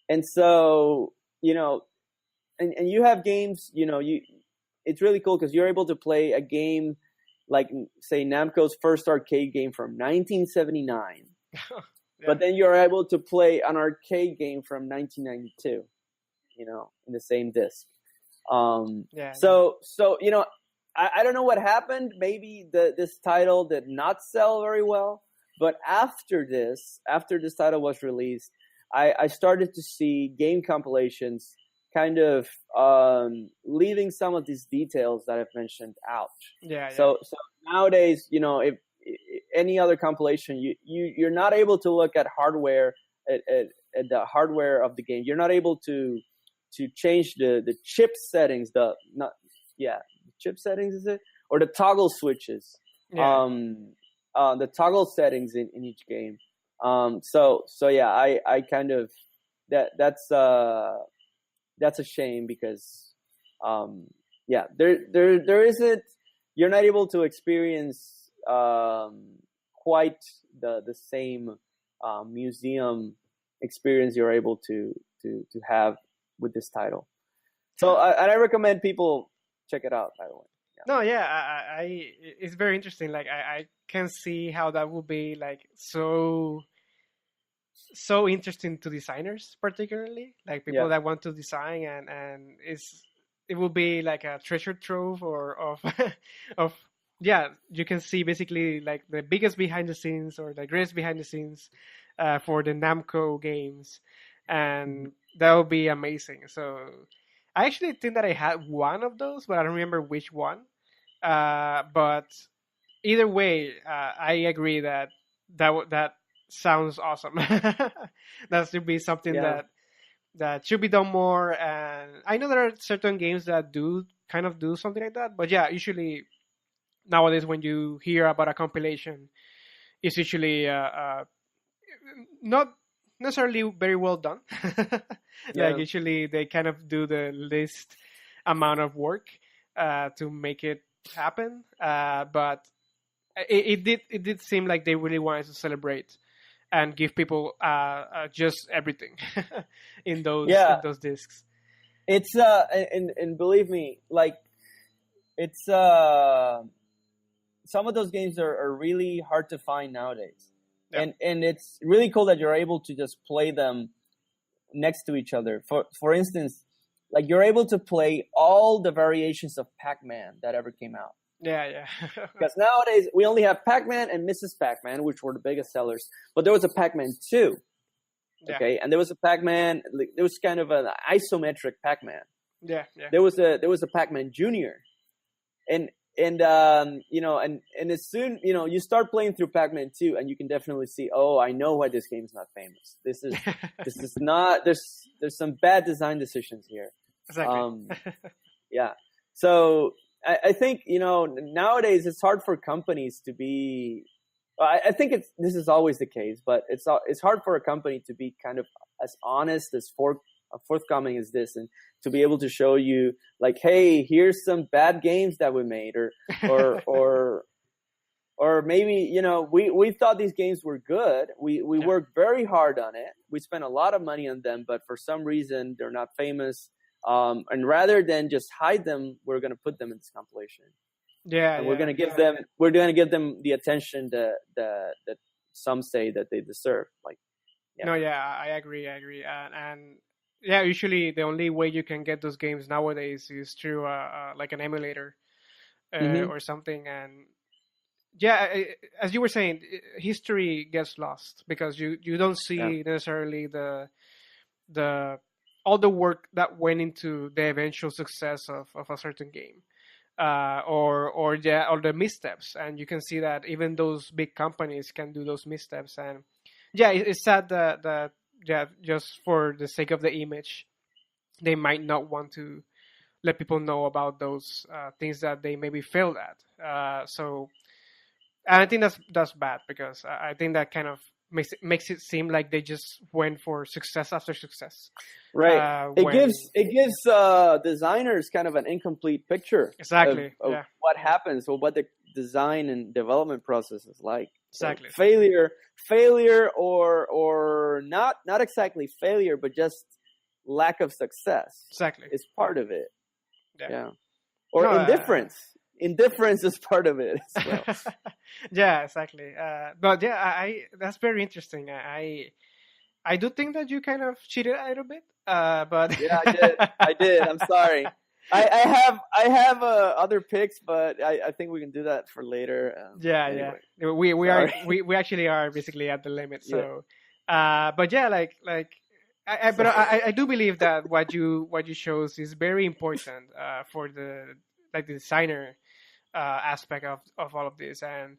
And so, and you have games, it's really cool because you're able to play a game like, say, Namco's first arcade game from 1979. But then you're able to play an arcade game from 1992, in the same disc. So I don't know what happened. Maybe this title did not sell very well. But after this title was released, I started to see game compilations kind of leaving some of these details that I've mentioned out. So nowadays, if any other compilation, you're not able to look at hardware at the hardware of the game. You're not able to change the chip settings. The chip settings, is it, or the toggle switches? The toggle settings in each game. I kind of that's a shame because there isn't, you're not able to experience quite the same museum experience you're able to have with this title. So I recommend people check it out. By the way. No, yeah, it's very interesting. Like I can see how that would be like so interesting to designers, particularly like people Yeah. that want to design, and it will be like a treasure trove or of of yeah, you can see basically like the biggest behind the scenes or the greatest behind the scenes for the Namco games, and that would be amazing. So I actually think that I had one of those, but I don't remember which one. But either way, I agree that that sounds awesome. That should be something Yeah. that should be done more. And I know there are certain games that do kind of do something like that, but yeah, usually nowadays when you hear about a compilation, it's usually not necessarily very well done. Like Yeah. usually they kind of do the least amount of work to make it happen. But it did seem like they really wanted to celebrate and give people just everything in Yeah. those discs. It's and believe me, like it's some of those games are really hard to find nowadays. Yeah. And it's really cool that you're able to just play them next to each other. For instance, like you're able to play all the variations of Pac-Man that ever came out. Yeah. Because nowadays we only have Pac-Man and Mrs. Pac-Man, which were the biggest sellers. But there was a Pac-Man 2. Okay, yeah. and there was a Pac-Man. There was kind of an isometric Pac-Man. Yeah. There was a Pac-Man Junior, and you know, and as soon you start playing through Pac-Man 2, and you can definitely see, oh, I know why this game's not famous. This is not. There's some bad design decisions here. Exactly. Yeah. So I think nowadays it's hard for companies to be. I think this is always the case, but it's hard for a company to be kind of as honest as forthcoming as this, and to be able to show you like, hey, here's some bad games that we made, or maybe we thought these games were good. We worked very hard on it. We spent a lot of money on them, but for some reason they're not famous. And rather than just hide them, we're going to put them in this compilation. Yeah, and we're going to give them the attention that some say that they deserve. Like, no, yeah, I agree, and yeah, usually the only way you can get those games nowadays is through like an emulator or something. And yeah, as you were saying, history gets lost because you don't see necessarily the all the work that went into the eventual success of a certain game. Or the missteps, and you can see that even those big companies can do those missteps. And yeah, it's sad that just for the sake of the image, they might not want to let people know about those things that they maybe failed at. So, and I think that's bad because I think that kind of makes it seem like they just went for success after success. Right. It gives designers kind of an incomplete picture. Exactly. Of what happens, or what the design and development process is like. Exactly. So failure, or not exactly failure, but just lack of success. Exactly. Is part of it. Yeah. Or indifference. Indifference is part of it as well. Yeah, exactly. But yeah, I that's very interesting. I do think that you kind of cheated a little bit. But yeah, I did. I'm sorry. I have other picks, but I think we can do that for later. Anyway. We actually are basically at the limit. So, but yeah, like I do believe that what you shows is very important for the designer aspect of all of this. And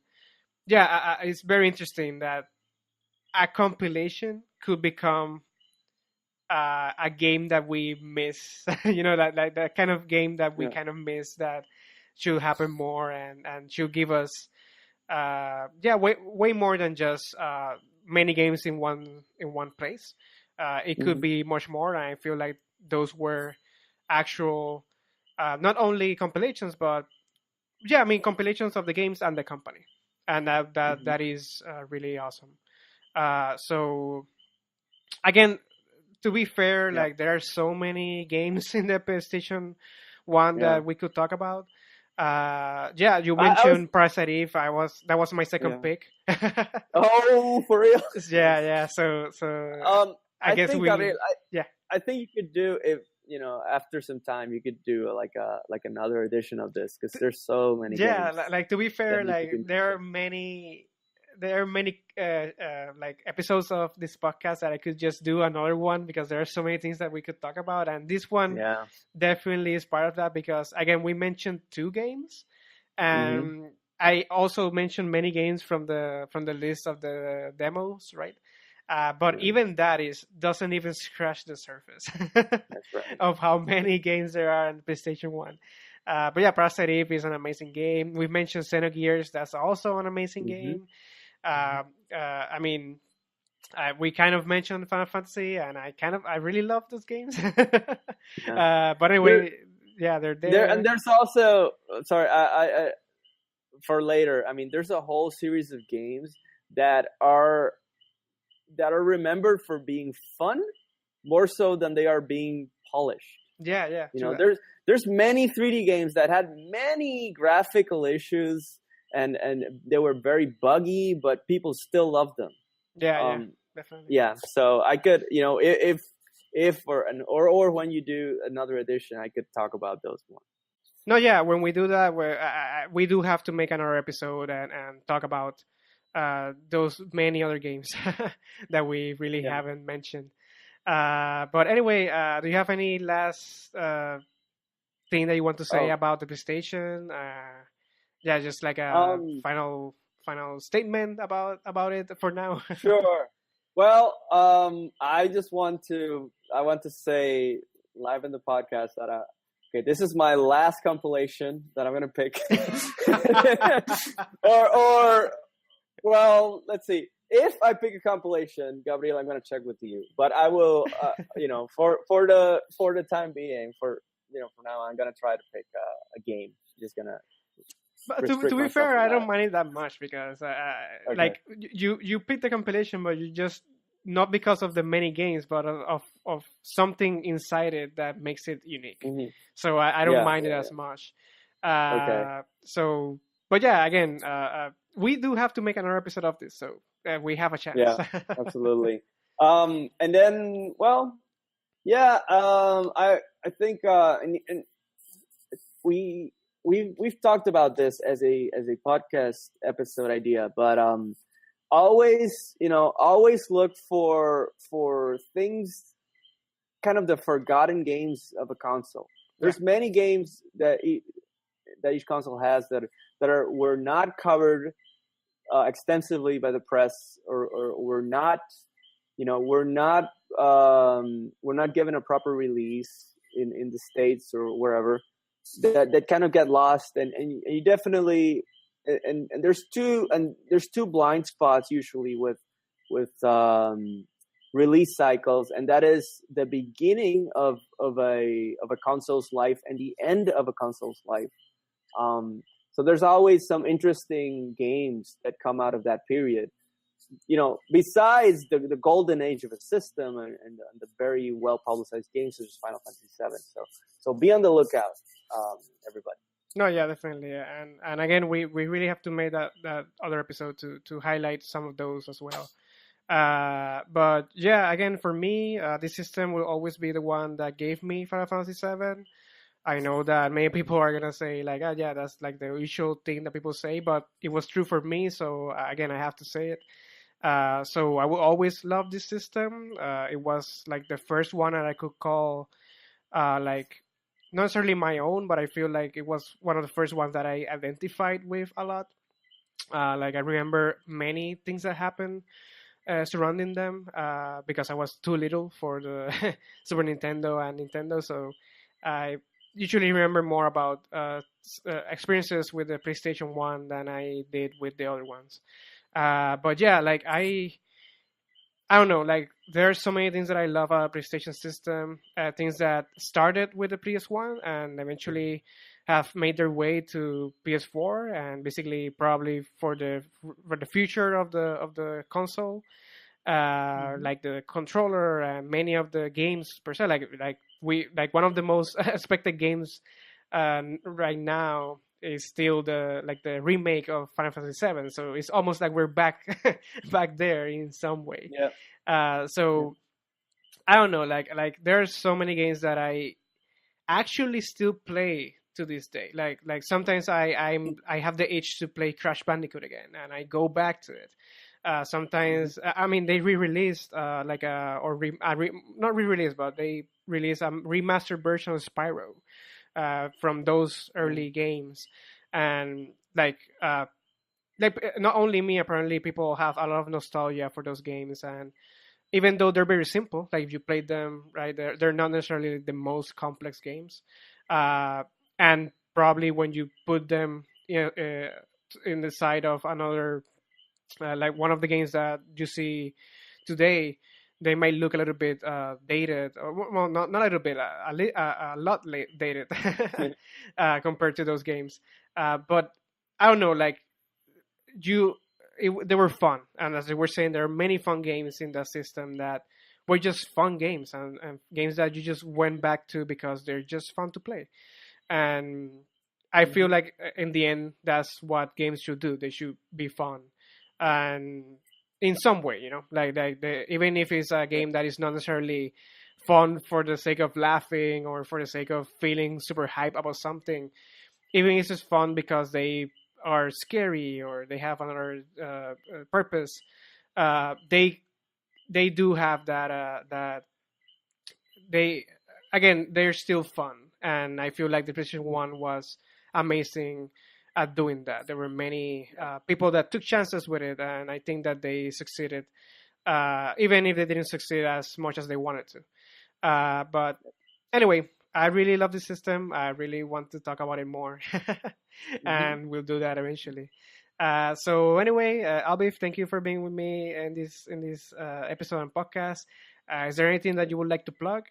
yeah, it's very interesting that a compilation could become a game that we miss. That kind of game that we kind of miss, that should happen more and should give us way more than just many games in one place. It could be much more, and I feel like those were actual not only compilations, but compilations of the games and the company, and that is really awesome. So again, to be fair, Yeah. like there are so many games in the PlayStation One Yeah. that we could talk about. Yeah, you I was. mentioned Parasite Eve. That was my second Yeah. pick. Oh, for real. Yeah, yeah. So I I guess think, Gabriel, yeah, I think you could do, if after some time, you could do like another edition of this, because there's so many yeah. games Like to be that fair, need to like be mentioned. there are many like episodes of this podcast that I could just do another one because there are so many things that we could talk about, and this one Yeah. definitely is part of that because again we mentioned two games, Hmm. and I also mentioned many games from the list of the demos, right? But Right. even that is doesn't even scratch the surface That's right. of how many games there are on PlayStation One. But yeah, Parasite Eve is an amazing game. We mentioned Xenogears, that's also an amazing Hmm. game. I mean, we kind of mentioned Final Fantasy, and I really love those games. Yeah. But There, anyway, yeah, they're and there. there's also, sorry, I for later. I mean, there's a whole series of games that are remembered for being fun more so than they are being polished. Yeah, yeah, You true know, that. there's many 3D games that had many graphical issues, and they were very buggy, but people still loved them. Yeah, yeah, Um, definitely. yeah, so I could, if or when you do another edition, I could talk about those ones. No, yeah, when we do that, we do have to make another episode and talk about those many other games that we really Yeah. haven't mentioned. But anyway, do you have any last thing that you want to say Oh. about the PlayStation? Yeah, just like a Um. final statement about it for now. Sure. Well, I want to say live in the podcast that okay, this is my last compilation that I'm gonna pick. or well, let's see. If I pick a compilation, Gabriel, I'm gonna check with you. But I will, for the time being, for now, I'm gonna try to pick a game. Just gonna But to restrict be myself fair, to I don't that. mind it that much because Okay. like you pick the compilation, but you just not because of the many games, but of something inside it that makes it unique. Hmm. So I don't Yeah. mind it Yeah. as much. Okay. So, but yeah, again, we do have to make another episode of this, so we have a chance. Yeah. Absolutely. And then, well, yeah. I think, and we've talked about this as a podcast episode idea, but always look for things, kind of the forgotten games of a console. Yeah, There's many games that each console has that were not covered extensively by the press, or were not, we're not given a proper release in the States or wherever, that kind of get lost, and you definitely, and there's two blind spots usually with release cycles, and that is the beginning of a console's life and the end of a console's life. So there's always some interesting games that come out of that period, besides the golden age of a system, and the very well publicized games such as Final Fantasy VII. So be on the lookout, everybody. no, yeah, definitely, yeah. And again, we really have to make that other episode to highlight some of those as well. But yeah, again, for me, this system will always be the one that gave me Final Fantasy VII. I know that many people are gonna say like, oh, yeah, that's like the usual thing that people say, but it was true for me. So again, I have to say it. So I will always love this system. It was like the first one that I could call like not necessarily my own, but I feel like it was one of the first ones that I identified with a lot. Like I remember many things that happened surrounding them because I was too little for the Super Nintendo and Nintendo. So I usually remember more about experiences with the PlayStation 1 than I did with the other ones. But yeah, like I don't know, like there are so many things that I love about PlayStation system, things that started with the PS1 and eventually have made their way to PS4 and basically probably for the future of the console. like the controller and many of the games per se. Like one of the most expected games right now is still the remake of Final Fantasy VII. So it's almost like we're back back there in some way. So I don't know. Like there's so many games that I actually still play to this day. Like sometimes I have the itch to play Crash Bandicoot again, and I go back to it. Sometimes I mean they re-released not re-released, but they released a remastered version of Spyro from those early games, and like not only me, apparently people have a lot of nostalgia for those games. And even though they're very simple, like if you played them right, they're not necessarily the most complex games, and probably when you put them in the side of another like one of the games that you see today, they might look a little bit dated, or well, not a little bit, a lot dated compared to those games. But I don't know, like they were fun, and as they were saying, there are many fun games in that system that were just fun games, and games that you just went back to because they're just fun to play. And I feel like in the end, that's what games should do. They should be fun, and in some way, even if it's a game that is not necessarily fun for the sake of laughing or for the sake of feeling super hype about something, even if it's just fun because they are scary or they have another purpose, they do have that they're still fun. And I feel like the PlayStation 1 was amazing at doing that. There were many people that took chances with it, and I think that they succeeded, even if they didn't succeed as much as they wanted to. But anyway, I really love the system. I really want to talk about it more, and we'll do that eventually. So anyway, Albith, thank you for being with me in this episode and podcast. Is there anything that you would like to plug?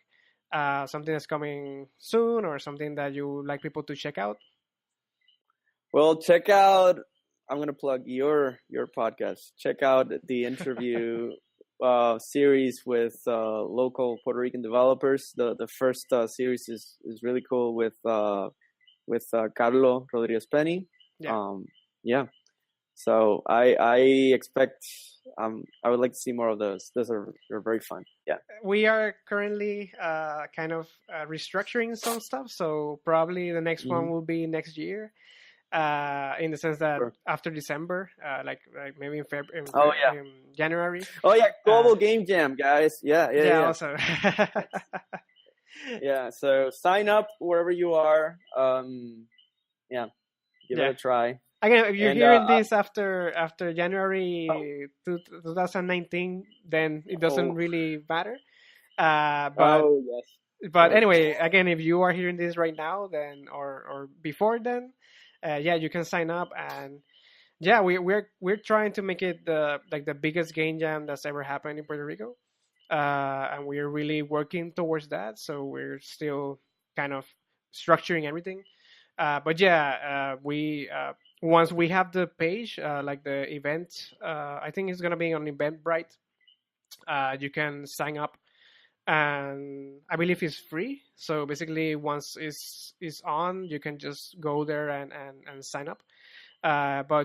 Something that's coming soon, or something that you would like people to check out? Well, check out. I'm gonna plug your podcast. Check out the interview series with local Puerto Rican developers. The first series is really cool with Carlo Rodriguez Penny. Yeah. So I expect I would like to see more of those. Those are very fun. Yeah. We are currently kind of restructuring some stuff, so probably the next one will be next year. In the sense that after December, like maybe in January. Oh yeah, Global Game Jam, guys. Yeah. Also. Yeah. So sign up wherever you are. Give it a try. Again, if you're hearing this after January 2019, then it doesn't really matter. But anyway, again, if you are hearing this right now, then or before then, you can sign up. And we're trying to make it the biggest game jam that's ever happened in Puerto Rico, and we're really working towards that. So we're still kind of structuring everything. We once we have the page, like the event, I think it's gonna be on Eventbrite. You can sign up, and I believe it's free. So basically, once it's on, you can just go there and sign up.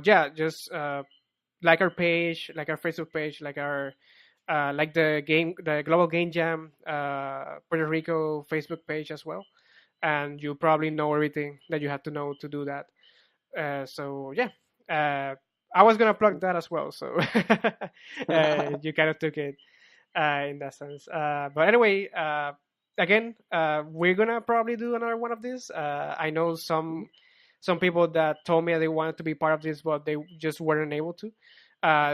Just like our page, like our Facebook page, like our the Global Game Jam Puerto Rico Facebook page as well. And you probably know everything that you have to know to do that. I was gonna plug that as well, so you kind of took it in that sense. But anyway, again, we're gonna probably do another one of these. I know some people that told me they wanted to be part of this, but they just weren't able to.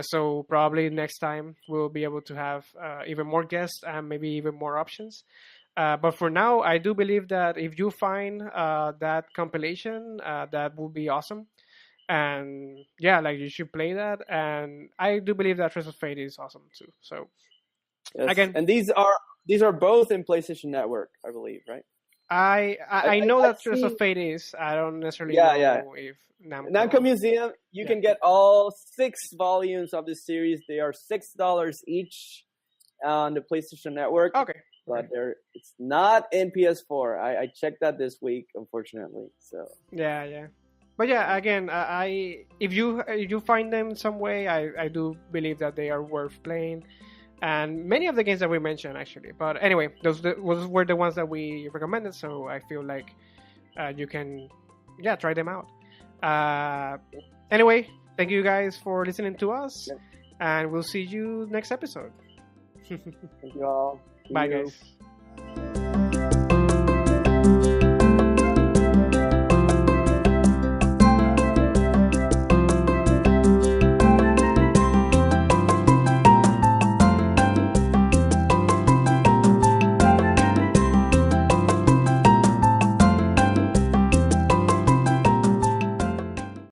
So probably next time we'll be able to have even more guests and maybe even more options. But for now, I do believe that if you find that compilation, that would be awesome. And you should play that. And I do believe that Trace of Fate is awesome too. So again, and these are both in PlayStation Network, I believe, right? I know that Streets of Fate is. I don't necessarily know if Namco Museum. You can get all 6 volumes of this series. They are $6 each on the PlayStation Network. Okay. But it's not in PS4. I checked that this week, unfortunately. So yeah. But yeah, again, if you find them some way, I do believe that they are worth playing, and many of the games that we mentioned actually. But anyway, those were the ones that we recommended. So I feel like you can try them out. Anyway, thank you guys for listening to us, and we'll see you next episode. Thank you all. Bye, guys.